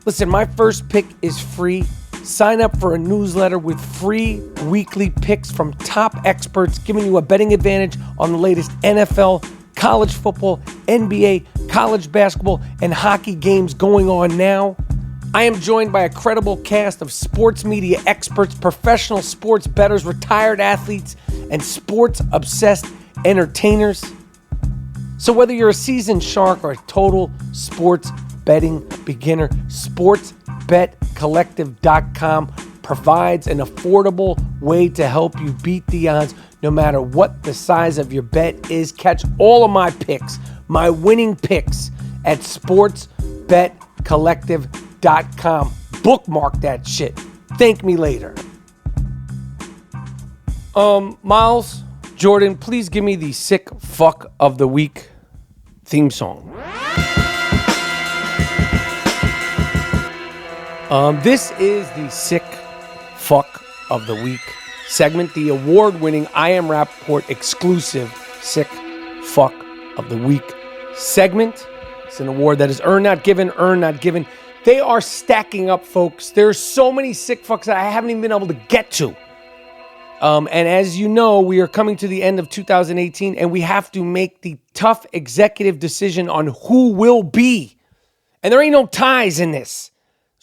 Listen, my first pick is free. Sign up for a newsletter with free weekly picks from top experts, giving you a betting advantage on the latest NFL, college football, NBA, college basketball, and hockey games going on now. I am joined by a credible cast of sports media experts, professional sports bettors, retired athletes, and sports-obsessed entertainers. So whether you're a seasoned shark or a total sports betting beginner, sportsbetcollective.com provides an affordable way to help you beat the odds no matter what the size of your bet is. Catch all of my picks, my winning picks at sportsbetcollective.com. Bookmark that shit. Thank me later. Miles, Jordan, please give me the sick fuck of the week theme song. This is the sick fuck of the week segment, the award-winning I Am Rapaport exclusive sick fuck of the week segment. It's an award that is earned, not given, earned, not given. They are stacking up, folks. There's so many sick fucks that I haven't even been able to get to. And as you know, we are coming to the end of 2018, and we have to make the tough executive decision on who will be. And there ain't no ties in this.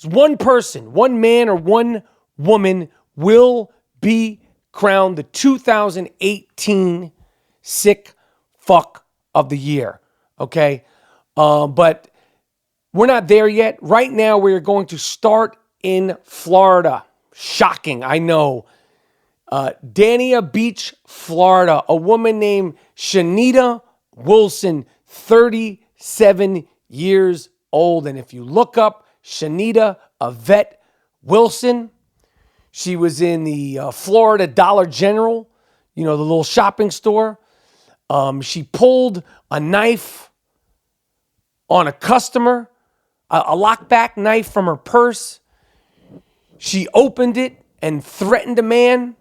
There's one person, one man or one woman will be crowned the 2018 sick fuck of the year. Okay? But we're not there yet. Right now, we're going to start in Florida. Shocking, I know. Dania Beach, Florida. A woman named Shanita Wilson, 37 years old. And if you look up Shanita Yvette Wilson, she was in the Florida Dollar General, the little shopping store. She pulled a knife on a customer, a lockback knife from her purse. She opened it and threatened a man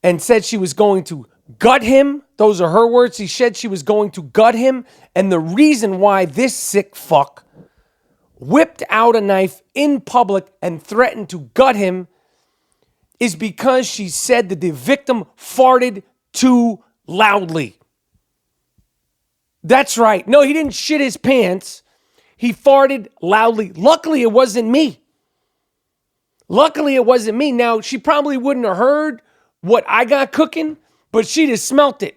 and said she was going to gut him. Those are her words. She said she was going to gut him. And the reason why this sick fuck whipped out a knife in public and threatened to gut him is because she said that the victim farted too loudly. That's right. No, he didn't shit his pants. He farted loudly. Luckily, it wasn't me. Now, she probably wouldn't have heard what I got cooking, but she'd have smelt it.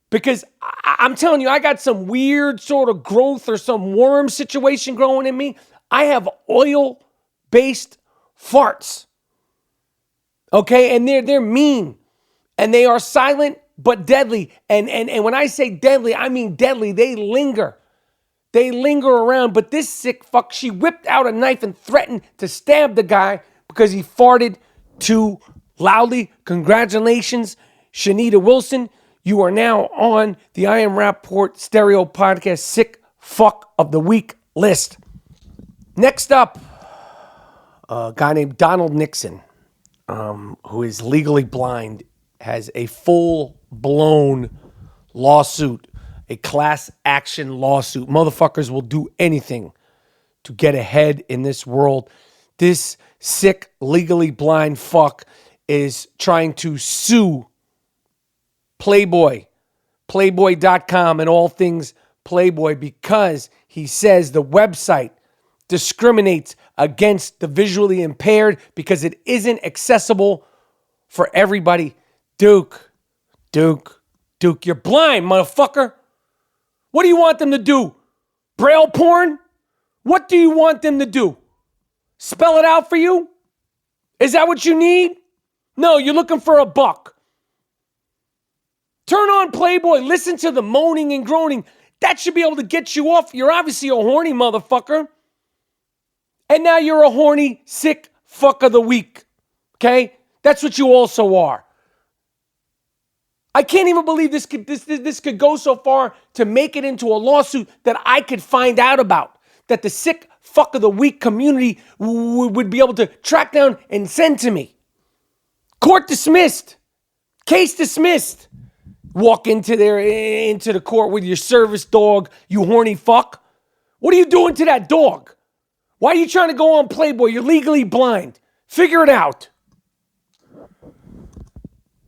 Because I'm telling you, I got some weird sort of growth or some worm situation growing in me. I have oil-based farts. Okay? And they're mean. And they are silent but deadly. And when I say deadly, I mean deadly. They linger. They linger around. But this sick fuck, she whipped out a knife and threatened to stab the guy because he farted too loudly. Congratulations, Shanita Wilson. You are now on the I Am Rapaport Stereo Podcast Sick Fuck of the Week list. Next up, a guy named Donald Nixon, who is legally blind, has a full-blown lawsuit, a class action lawsuit. Motherfuckers will do anything to get ahead in this world. This sick, legally blind fuck is trying to sue Playboy, Playboy.com, and all things Playboy because he says the website discriminates against the visually impaired because it isn't accessible for everybody. Duke, you're blind, motherfucker. What do you want them to do? Braille porn? What do you want them to do? Spell it out for you? Is that what you need? No, you're looking for a buck. Turn on Playboy. Listen to the moaning and groaning. That should be able to get you off. You're obviously a horny motherfucker. And now you're a horny, sick fuck of the week. Okay? That's what you also are. I can't even believe this could go so far to make it into a lawsuit that I could find out about. That the sick fuck of the week community would be able to track down and send to me. Court dismissed. Case dismissed. Walk into the court with your service dog, you horny fuck. What are you doing to that dog? Why are you trying to go on Playboy? You're legally blind. Figure it out.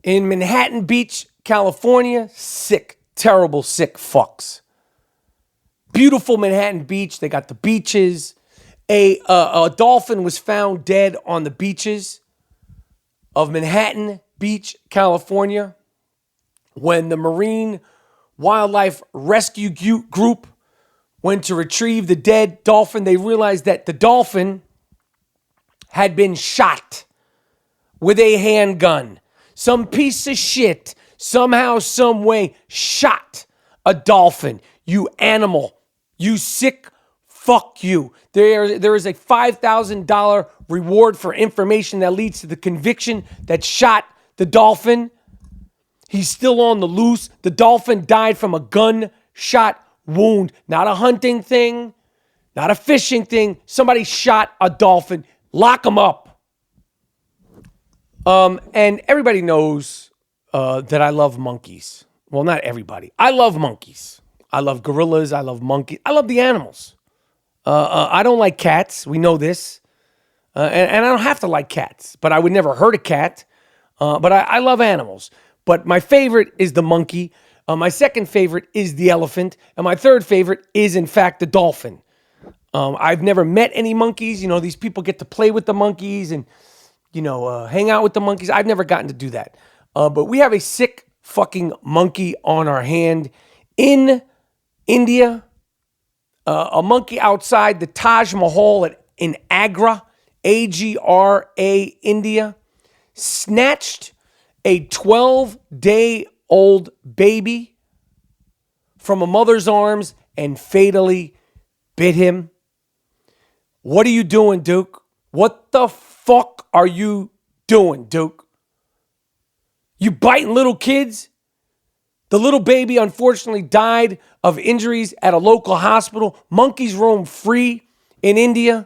In Manhattan Beach, California, sick, terrible, sick fucks. Beautiful Manhattan Beach. They got the beaches. A dolphin was found dead on the beaches of Manhattan Beach, California, when the Marine wildlife rescue group went to retrieve the dead dolphin. They realized that the dolphin had been shot with a handgun. Some piece of shit, somehow, some way, shot a dolphin. You animal. You sick fuck you. There is a $5,000 reward for information that leads to the conviction that shot the dolphin. He's still on the loose. The dolphin died from a gunshot wound. Not a hunting thing, not a fishing thing. Somebody shot a dolphin. Lock him up. And everybody knows that I love monkeys. Well, not everybody. I love monkeys. I love gorillas. I love monkeys. I love the animals. I don't like cats. We know this. And I don't have to like cats, but I would never hurt a cat. But I love animals. But my favorite is the monkey. My second favorite is the elephant. And my third favorite is, in fact, the dolphin. I've never met any monkeys. You know, these people get to play with the monkeys and, hang out with the monkeys. I've never gotten to do that. But we have a sick fucking monkey on our hand in India. A monkey outside the Taj Mahal in Agra, Agra, India, snatched a 12-day-old baby from a mother's arms and fatally bit him. What are you doing, Duke? What the fuck are you doing, Duke? You biting little kids? The little baby unfortunately died of injuries at a local hospital. Monkeys roam free in India.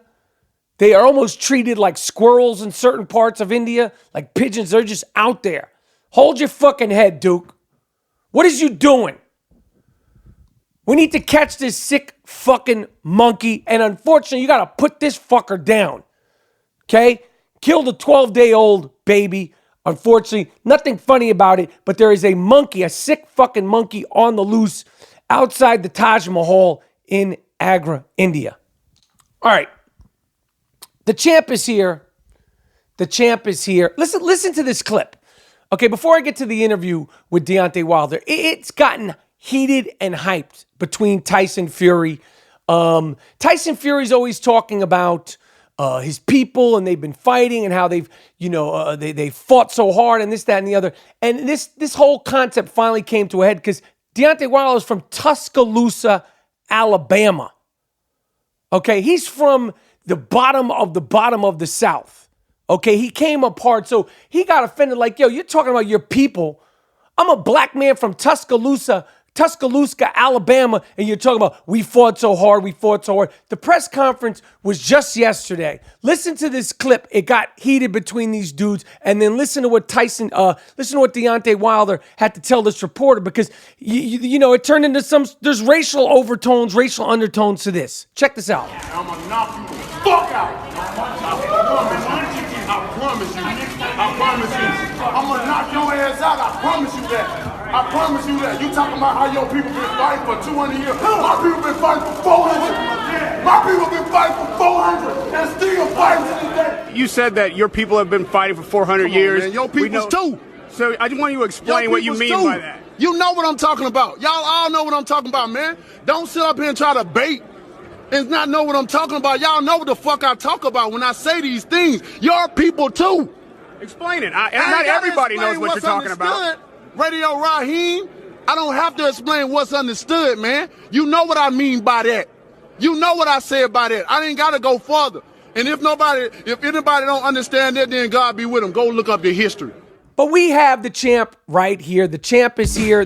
They are almost treated like squirrels in certain parts of India, like pigeons. They're just out there. Hold your fucking head, Duke. What is you doing? We need to catch this sick fucking monkey, and unfortunately, you got to put this fucker down. Okay? Killed a 12-day-old baby. Unfortunately, nothing funny about it, but there is a monkey, a sick fucking monkey on the loose outside the Taj Mahal in Agra, India. All right. The champ is here. The champ is here. Listen to this clip. Okay, before I get to the interview with Deontay Wilder, it's gotten heated and hyped between Tyson Fury. Tyson Fury's always talking about his people, and they've been fighting, and how they've, they fought so hard, and this, that, and the other. And this whole concept finally came to a head because Deontay Wilder is from Tuscaloosa, Alabama. Okay, he's from the bottom of the South. Okay, he came apart, so he got offended like, yo, you're talking about your people. I'm a black man from Tuscaloosa, Alabama, and you're talking about we fought so hard. The press conference was just yesterday. Listen to this clip. It got heated between these dudes, and then listen to what Deontay Wilder had to tell this reporter, because it turned into there's racial undertones to this. Check this out. I'm gonna knock you the fuck out. I promise you. I'm gonna knock your ass out. I promise you that. You talking about how your people been fighting for 200 years. My people been fighting for 400. My people been fighting for 400 and still fighting to this day. You said that your people have been fighting for 400 years. Man, your people's too. So I just want you to explain what you mean by that. You know what I'm talking about. Y'all all know what I'm talking about, man. Don't sit up here and try to bait and not know what I'm talking about. Y'all know what the fuck I talk about when I say these things. Your people too. Explain it. Not everybody knows what you're talking about. Radio Raheem, I don't have to explain what's understood, man. You know what I mean by that. You know what I said by that. I ain't got to go further. And if anybody don't understand that, then God be with them. Go look up the history. But we have the champ right here. The champ is here.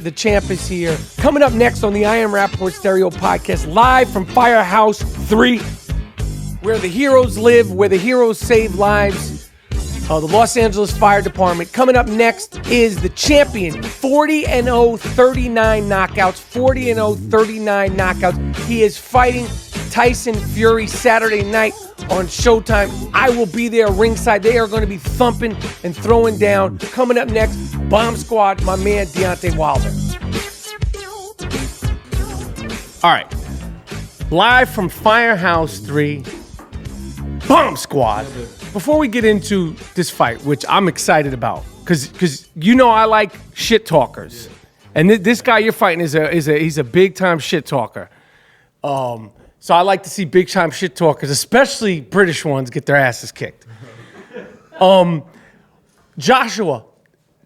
Coming up next on the I Am Rapaport Stereo Podcast, live from Firehouse 3, where the heroes live, where the heroes save lives. The Los Angeles Fire Department. Coming up next is the champion, 40-0, 39 knockouts, 40-0, 39 knockouts. He is fighting Tyson Fury Saturday night on Showtime. I will be there ringside. They are going to be thumping and throwing down. Coming up next, Bomb Squad, my man Deontay Wilder. All right. Live from Firehouse 3, Bomb Squad. Before we get into this fight, which I'm excited about, because I like shit talkers. And this guy you're fighting he's a big time shit talker. So I like to see big time shit talkers, especially British ones, get their asses kicked. Joshua,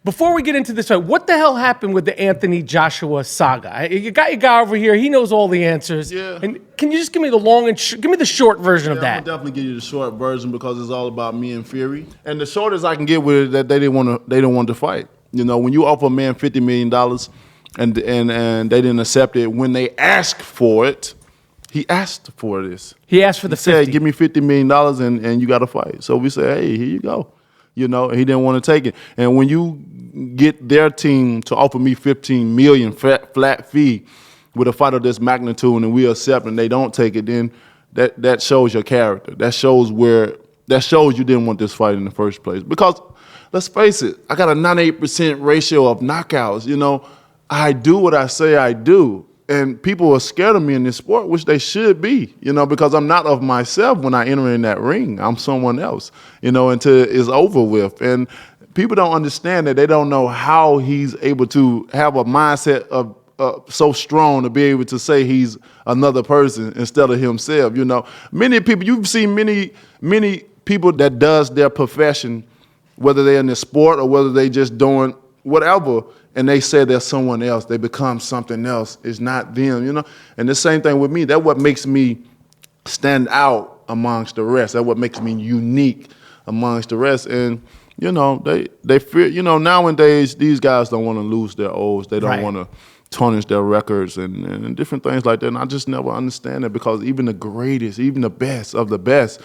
before we get into this fight, what the hell happened with the Anthony Joshua saga? You got your guy over here. He knows all the answers. Yeah. And can you just give me the long and give me the short version of that? I'll definitely give you the short version because it's all about me and Fury. And the shortest I can get with it that they didn't want to fight. You know, when you offer a man $50 million and they didn't accept it when they asked for it, he asked for this. He asked for the 50. He said, give me $50 million and you got to fight. So we said, hey, here you go. You know, and he didn't want to take it. And when you get their team to offer me $15 million flat fee with a fight of this magnitude and we accept and they don't take it, then that shows your character. That shows you didn't want this fight in the first place. Because let's face it, I got a 98% ratio of knockouts. You know, I do what I say I do. And people are scared of me in this sport, which they should be, you know, because I'm not of myself when I enter in that ring. I'm someone else, you know, until it's over with. And people don't understand that. They don't know how he's able to have a mindset of so strong to be able to say he's another person instead of himself, you know. Many people, you've seen many people that does their profession, whether they're in the sport or whether they just doing whatever, and they say they're someone else. They become something else. It's not them, you know. And the same thing with me. That's what makes me stand out amongst the rest. That's what makes me unique amongst the rest. And, you know, they fear, you know, nowadays these guys don't want to lose their O's. They don't want to tarnish their records and different things like that. And I just never understand it because even the greatest, even the best of the best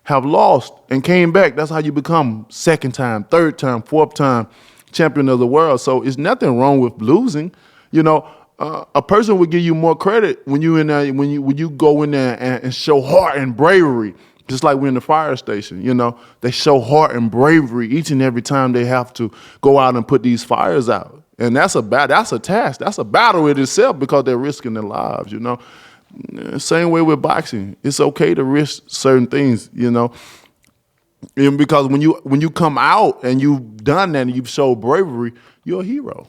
have lost and came back. That's how you become second time, third time, fourth time champion of the world. So it's nothing wrong with losing. You know, a person would give you more credit when you in there, when you go in there and show heart and bravery. Just like we're in the fire station, you know, they show heart and bravery each and every time they have to go out and put these fires out. And that's a task. That's a battle in itself because they're risking their lives, you know. Same way with boxing. It's okay to risk certain things, you know. And because when you come out and you've done that and you've showed bravery, you're a hero.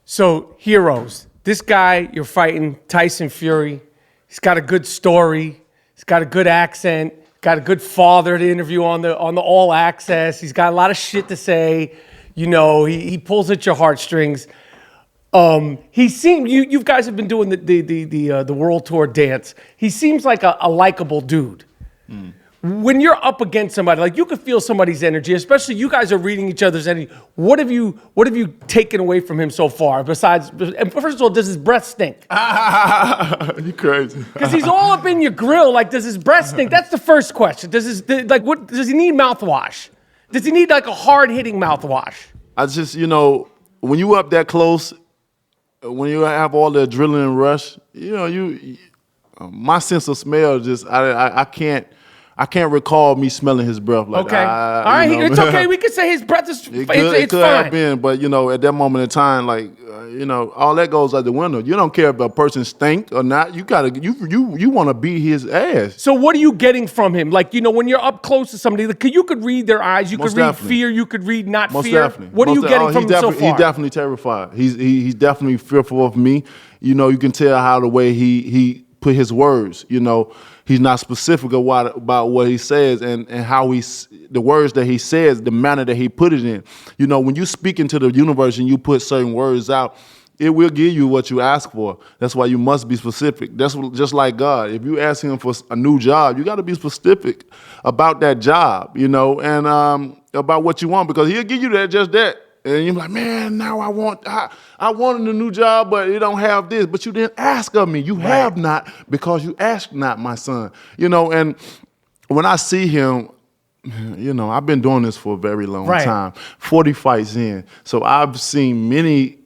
So, heroes. This guy you're fighting, Tyson Fury, he's got a good story. He's got a good accent. Got a good father to interview on the All Access. He's got a lot of shit to say. You know, he pulls at your heartstrings. He seemed you guys have been doing the world tour dance. He seems like a likable dude. When you're up against somebody, like you could feel somebody's energy, especially you guys are reading each other's energy. What have you taken away from him so far? Besides, and first of all, does his breath stink? You crazy? Because he's all up in your grill. Like, does his breath stink? That's the first question. Does he need mouthwash? Does he need like a hard hitting mouthwash? I just, you know, when you up that close, when you have all the adrenaline rush, you know, my sense of smell just I can't recall me smelling his breath like okay. All right, it's okay. We could say his breath is it it's could fine. have been, but you know, at that moment in time, like you know, all that goes out the window. You don't care if a person stink or not. You want to beat his ass. So what are you getting from him? Like, you know, when you're up close to somebody, like, you could read their eyes. You could read fear. You could read not Most fear. Definitely. What are you getting from him so far? He's definitely terrified. He's definitely fearful of me. You know, you can tell how the way he put his words. You know, he's not specific about what he says and how the words that he says, the manner that he put it in. You know, when you speak into the universe and you put certain words out, it will give you what you ask for. That's why you must be specific. That's just like God. If you ask him for a new job, you got to be specific about that job, you know, and about what you want, because he'll give you just that. And you're like, man, now I wanted a new job, but it don't have this. But you didn't ask of me. You have not because you asked not, my son. You know, and when I see him, you know, I've been doing this for a very long time, 40 fights in. So I've seen many,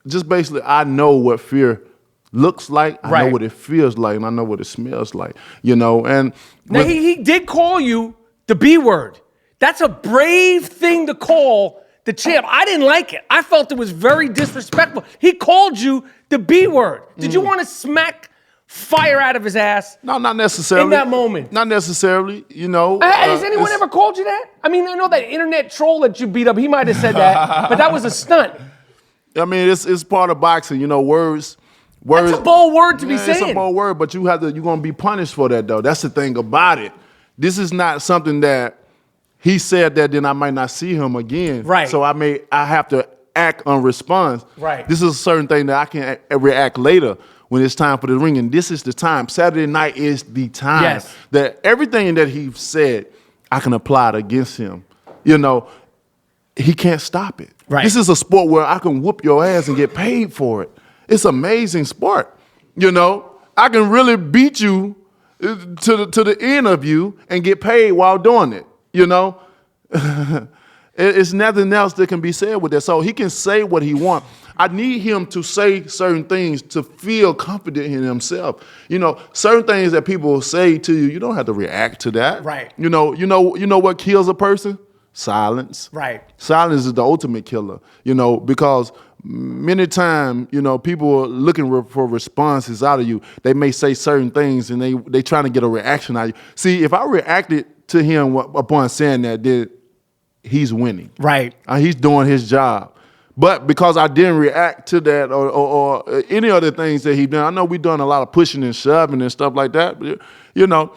just basically I know what fear looks like, I know what it feels like, and I know what it smells like, you know. And now he did call you the B word. That's a brave thing to call the champ. I didn't like it. I felt it was very disrespectful. He called you the B word. Did you want to smack fire out of his ass? No, not necessarily. In that moment? Not necessarily, you know. Has anyone ever called you that? I mean, I know that internet troll that you beat up, he might have said that, but that was a stunt. I mean, it's part of boxing. You know, words. That's a bold word to be saying. It's a bold word, but you're gonna be punished for that though. That's the thing about it. This is not something that he said that then I might not see him again. Right. So I have to act on response. Right. This is a certain thing that I can react later when it's time for the ring, and this is the time. Saturday night is the time. Yes. That everything that he said, I can apply it against him. You know, he can't stop it. Right. This is a sport where I can whoop your ass and get paid for it. It's an amazing sport. You know, I can really beat you to the end of you and get paid while doing it. You know, it's nothing else that can be said with that. So he can say what he wants. I need him to say certain things to feel confident in himself. You know, certain things that people will say to you, you don't have to react to that. Right. You know what kills a person? Silence. Right. Silence is the ultimate killer. You know, because many times, you know, people are looking for responses out of you. They may say certain things and they trying to get a reaction out of you. See, if I reacted to him upon saying that, then he's winning. Right. He's doing his job. But because I didn't react to that or any other things that he done, I know we done a lot of pushing and shoving and stuff like that. But, you know,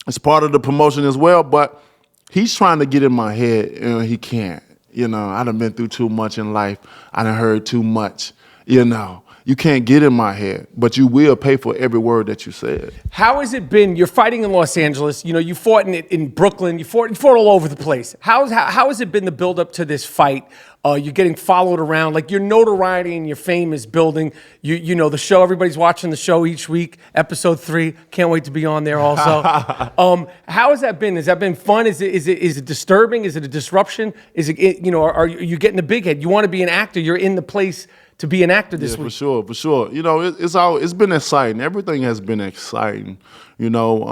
it's part of the promotion as well. But he's trying to get in my head and he can't. You know, I done been through too much in life. I done heard too much. You know, you can't get in my head, but you will pay for every word that you said. How has it been? You're fighting in Los Angeles. You know, you fought in Brooklyn. You fought all over the place. How has it been the build up to this fight? You're getting followed around. Like your notoriety and your fame is building. You know the show. Everybody's watching the show each week. Episode 3. Can't wait to be on there also. How has that been? Has that been fun? Is it disturbing? Is it a disruption? Is it, you know, are you getting the big head? You want to be an actor. You're in the place to be an actor this week. For sure. You know, it's been exciting. Everything has been exciting. You know,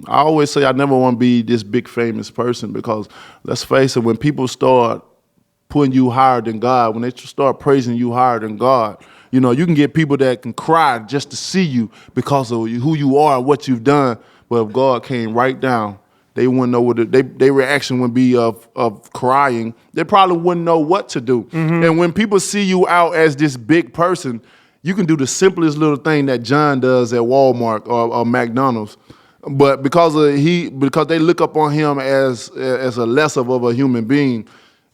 I always say I never want to be this big famous person because let's face it, when people start putting you higher than God, when they start praising you higher than God, you know, you can get people that can cry just to see you because of who you are and what you've done. But if God came right down, they wouldn't know what their reaction would be of crying. They probably wouldn't know what to do. Mm-hmm. And when people see you out as this big person, you can do the simplest little thing that John does at Walmart or McDonald's. But because they look up on him as a less of a human being,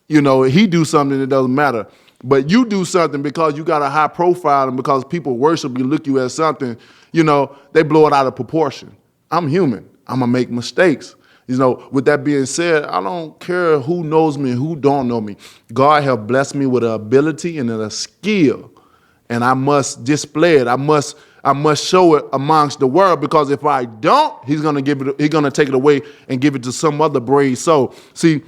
you know, he do something that doesn't matter. But you do something because you got a high profile and because people worship you, look you as something, you know, they blow it out of proportion. I'm human. I'm going to make mistakes. You know, with that being said, I don't care who knows me and who don't know me. God have blessed me with an ability and a skill, and I must display it. I must show it amongst the world because if I don't, he's gonna take it away and give it to some other brave soul. See,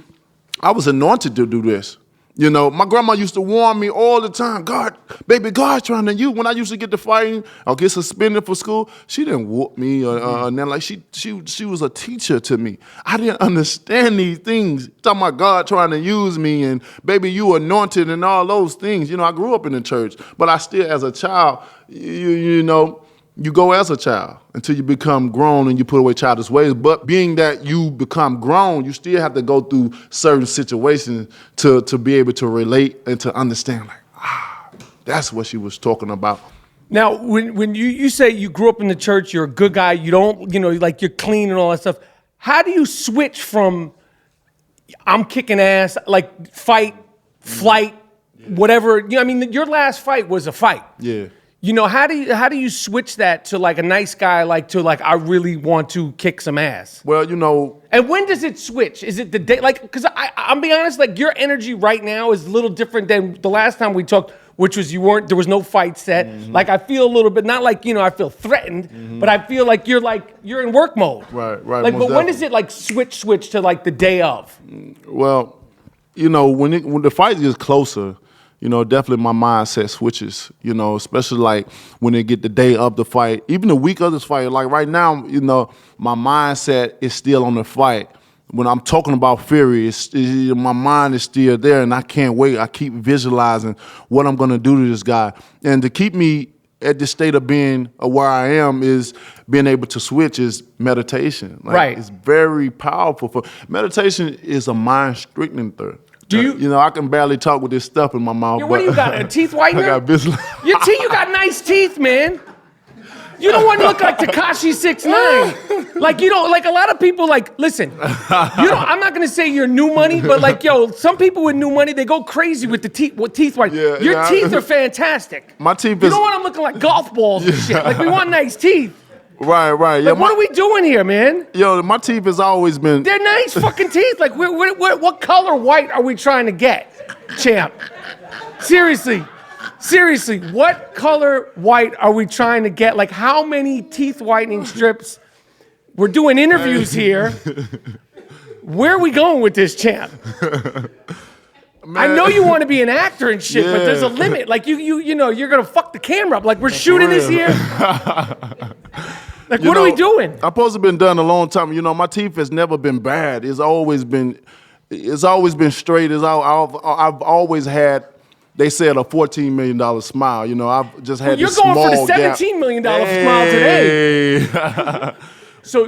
I was anointed to do this. You know, my grandma used to warn me all the time, God, baby, God's trying to you. When I used to get to fighting or get suspended for school, she didn't whoop me and then like she was a teacher to me. I didn't understand these things. Talking about God trying to use me and baby, you anointed and all those things. You know, I grew up in the church, but I still, as a child, you know, you go as a child until you become grown and you put away childish ways. But being that you become grown, you still have to go through certain situations to be able to relate and to understand, like, that's what she was talking about. Now, when you say you grew up in the church, you're a good guy, you don't, you know, like you're clean and all that stuff, how do you switch from I'm kicking ass, like fight, flight, whatever? You know, I mean, your last fight was a fight. Yeah. You know, how do you switch that to like a nice guy, like to like I really want to kick some ass? Well, you know. And when does it switch? Is it the day? Like, because I'm be honest, like your energy right now is a little different than the last time we talked, which was there was no fight set. Mm-hmm. Like I feel a little bit, not like, you know, I feel threatened, but I feel like you're in work mode. Right. Like, but when does it like switch to like the day of? Well, you know, when the fight gets closer, you know, definitely my mindset switches, you know, especially like when they get the day of the fight, even the week of this fight. Like right now, you know, my mindset is still on the fight. When I'm talking about Fury, my mind is still there and I can't wait. I keep visualizing what I'm going to do to this guy. And to keep me at this state of being where I am is being able to switch is meditation. Like, right. It's very powerful. Meditation is a mind strengthening Do you? You know, I can barely talk with this stuff in my mouth. Yeah, what do you got? A teeth whitener? I got business. Your teeth, you got nice teeth, man. You don't want to look like Tekashi 6ix9ine. Like, you know, like a lot of people, like, listen, I'm not going to say you're new money, but like, yo, some people with new money, they go crazy with the teeth, white. Your teeth are fantastic. My teeth You don't want them looking like golf balls and shit. Like, we want nice teeth. Right. Like, Yeah, what are we doing here, man? Yo, my teeth has always been. They're nice fucking teeth. Like, what color white are we trying to get, champ? Seriously, what color white are we trying to get? Like, how many teeth whitening strips? We're doing interviews here. Where are we going with this, champ? Man. I know you want to be an actor and shit, but there's a limit. Like, you know, you're gonna fuck the camera up. Like, we're shooting this here. Like, what are we doing? I'm supposed to have been done a long time. You know, my teeth has never been bad. It's always been straight. I've always had. They said a $14 million smile. You know, I've just had this small You're going for the $17 million smile today. So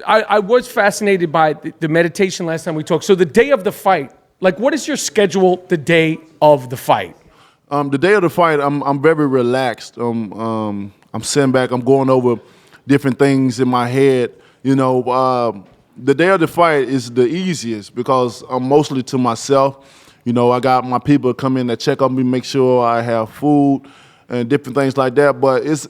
I was fascinated by the meditation last time we talked. So the day of the fight, like, what is your schedule the day of the fight? The day of the fight, I'm very relaxed. I'm sitting back. I'm going over different things in my head. You know, the day of the fight is the easiest because I'm mostly to myself. You know, I got my people come in to check on me, make sure I have food and different things like that. But it's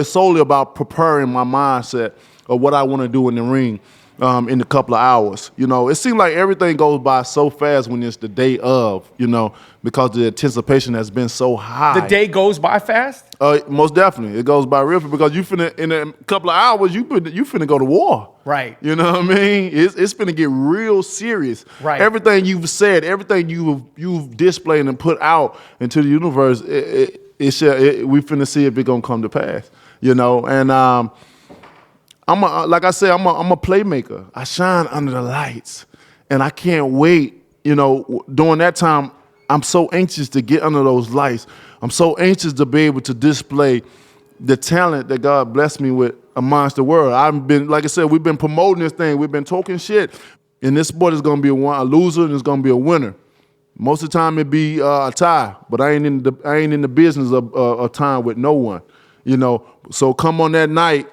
solely about preparing my mindset of what I want to do in the ring in a couple of hours. You know, it seems like everything goes by so fast when it's the day of, you know, because the anticipation has been so high. The day goes by fast? Most definitely. It goes by real fast because in a couple of hours, you finna go to war. Right. You know what I mean? It's finna get real serious. Right. Everything you've said, everything you've displayed and put out into the universe, we finna see if it's gonna come to pass. You know, and like I said, I'm a playmaker. I shine under the lights, and I can't wait. You know, during that time, I'm so anxious to get under those lights. I'm so anxious to be able to display the talent that God blessed me with amongst the world. Like I said, we've been promoting this thing. We've been talking shit. In this sport, it's gonna be a loser and it's gonna be a winner. Most of the time, it be a tie. But I ain't in the business of a time with no one. You know, so come on that night.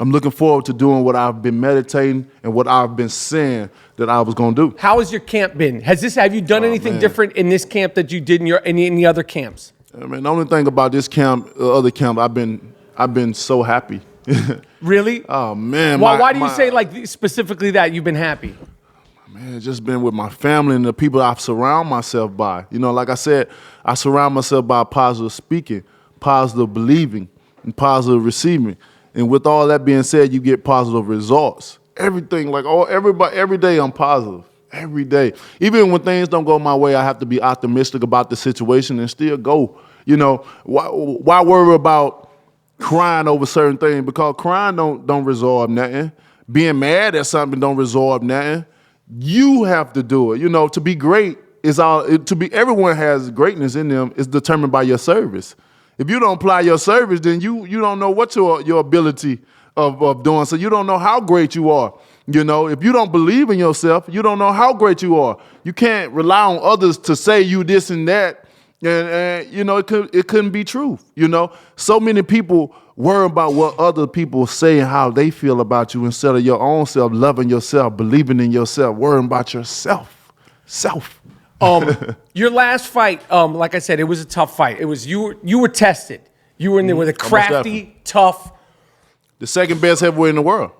I'm looking forward to doing what I've been meditating and what I've been saying that I was going to do. How has your camp been? Have you done anything different in this camp that you did in the other camps? I mean, the only thing about this camp, other camp, I've been so happy. Really? Oh man! Why do you say like specifically that you've been happy? Man, it's just been with my family and the people I surround myself by. You know, like I said, I surround myself by positive speaking, positive believing, and positive receiving. And with all that being said, you get positive results. Everything, every day I'm positive. Every day. Even when things don't go my way, I have to be optimistic about the situation and still go. You know, why worry about crying over certain things? Because crying don't resolve nothing. Being mad at something don't resolve nothing. You have to do it. You know, to be great everyone has greatness in them is determined by your service. If you don't apply your service, then you don't know what your ability of doing. So you don't know how great you are. You know, if you don't believe in yourself, you don't know how great you are. You can't rely on others to say you this and that. And you know, it couldn't be true. You know, so many people worry about what other people say and how they feel about you instead of your own self, loving yourself, believing in yourself, worrying about yourself. Your last fight, like I said, it was a tough fight. It was you were tested. You were in there with a crafty, tough. The second best heavyweight in the world.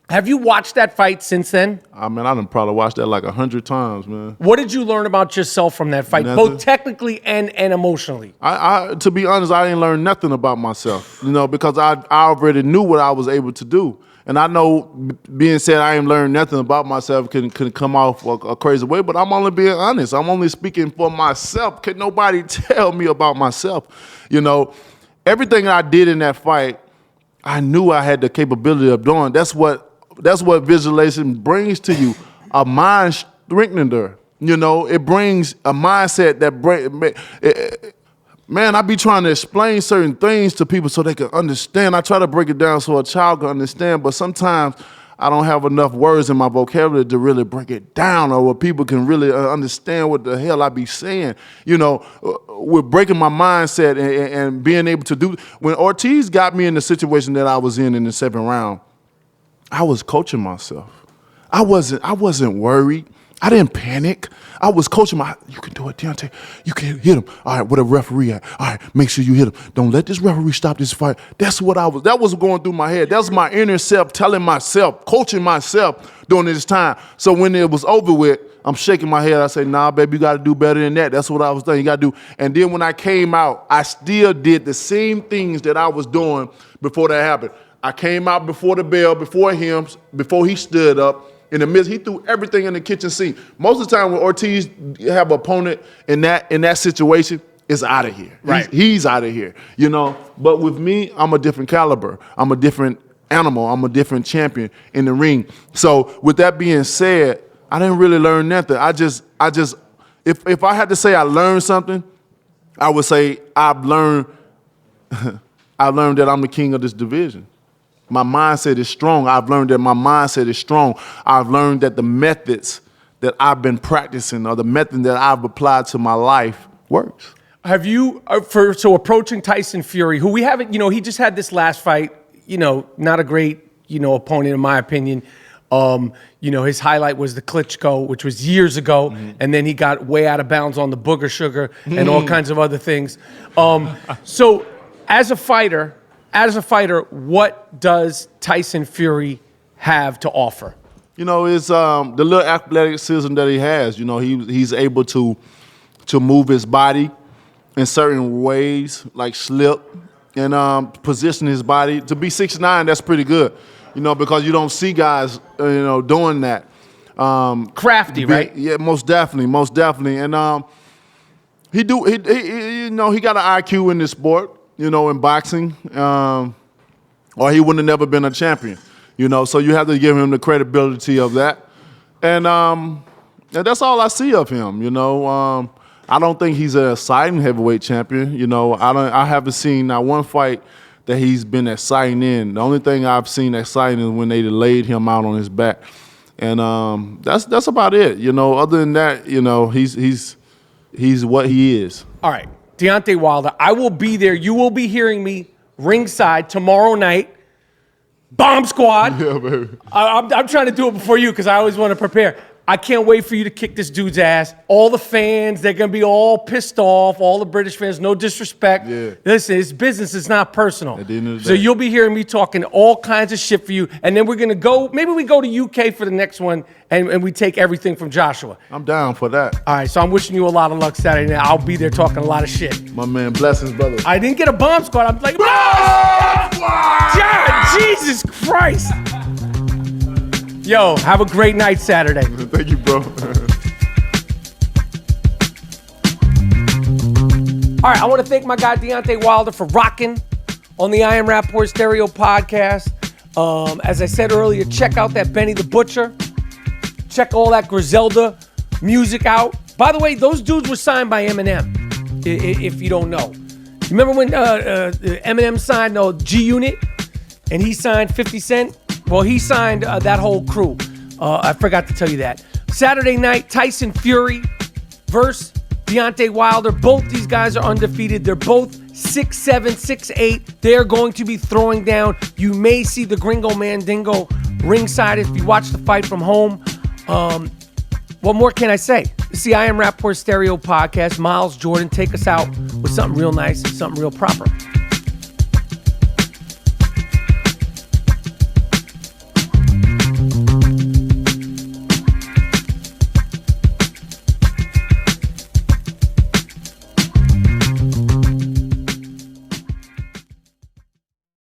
Have you watched that fight since then? I mean, I done probably watched that like 100 times, man. What did you learn about yourself from that fight, Nothing. both technically and emotionally? I to be honest, I didn't learn nothing about myself, you know, because I already knew what I was able to do. And I know being said I ain't learned nothing about myself can come off a crazy way, but I'm only being honest. I'm only speaking for myself. Can nobody tell me about myself? You know, everything I did in that fight, I knew I had the capability of doing. That's what visualization brings to you, a mind strengthener. You know, it brings a mindset that man, I be trying to explain certain things to people so they can understand. I try to break it down so a child can understand, but sometimes I don't have enough words in my vocabulary to really break it down, or where people can really understand what the hell I be saying. You know, with breaking my mindset and being able to do. When Ortiz got me in the situation that I was in the 7th round, I was coaching myself. I wasn't worried. I didn't panic. I was coaching you can do it, Deontay. You can hit him. All right, where the referee at? All right, make sure you hit him. Don't let this referee stop this fight. That was going through my head. That was my inner self telling myself, coaching myself during this time. So when it was over with, I'm shaking my head. I say, nah, baby, you got to do better than that. That's what I was doing. You got to do. And then when I came out, I still did the same things that I was doing before that happened. I came out before the bell, before he stood up. In the midst, he threw everything in the kitchen sink. Most of the time when Ortiz have an opponent in that situation, it's out of here. Right. He's out of here, you know. But with me, I'm a different caliber. I'm a different animal. I'm a different champion in the ring. So with that being said, I didn't really learn nothing. I just if I had to say I learned something, I would say I've learned that I'm the king of this division. My mindset is strong. I've learned that my mindset is strong. I've learned that the methods that I've been practicing or the method that I've applied to my life works. Have you, approaching Tyson Fury, who we haven't, he just had this last fight, not a great, opponent in my opinion. His highlight was the Klitschko, which was years ago, and then he got way out of bounds on the booger sugar and all kinds of other things. So as a fighter, what does Tyson Fury have to offer? It's the little athleticism that he has. He's able to move his body in certain ways, like slip, and position his body. To be 6'9", that's pretty good, because you don't see guys, doing that. Crafty, right? Yeah, most definitely. And he got an IQ in this sport. In boxing, or he wouldn't have never been a champion, so you have to give him the credibility of that. And that's all I see of him, I don't think he's an exciting heavyweight champion, I haven't seen not one fight that he's been exciting in. The only thing I've seen exciting is when they laid him out on his back. And that's about it, other than that, he's what he is. All right. Deontay Wilder, I will be there. You will be hearing me ringside tomorrow night. Bomb Squad. Yeah, baby. I'm trying to do it before you because I always want to prepare. I can't wait for you to kick this dude's ass. All the fans, they're going to be all pissed off. All the British fans, no disrespect. Yeah. Listen, it's business. It's not personal. At the end of the So day. you'll be hearing me talking all kinds of shit for you. And then we're going to go, maybe we go to UK for the next one and we take everything from Joshua. I'm down for that. All right, so I'm wishing you a lot of luck Saturday night. I'll be there talking a lot of shit. My man, blessings, brother. I didn't get a bomb squad. I'm like, God, Jesus Christ. Yo, have a great night Saturday. Thank you, bro. All right, I want to thank my guy Deontay Wilder for rocking on the I Am Rapaport Stereo podcast. As I said earlier, check out that Benny the Butcher. Check all that Griselda music out. By the way, those dudes were signed by Eminem, if you don't know. You remember when Eminem signed G-Unit and he signed 50 Cent? Well, he signed that whole crew. I forgot to tell you that. Saturday night, Tyson Fury versus Deontay Wilder. Both these guys are undefeated. They're both 6'7", 6'8". They're going to be throwing down. You may see the Gringo Mandingo ringside if you watch the fight from home. What more can I say? It's the I Am Rapaport Stereo podcast. Miles Jordan, take us out with something real nice, something real proper.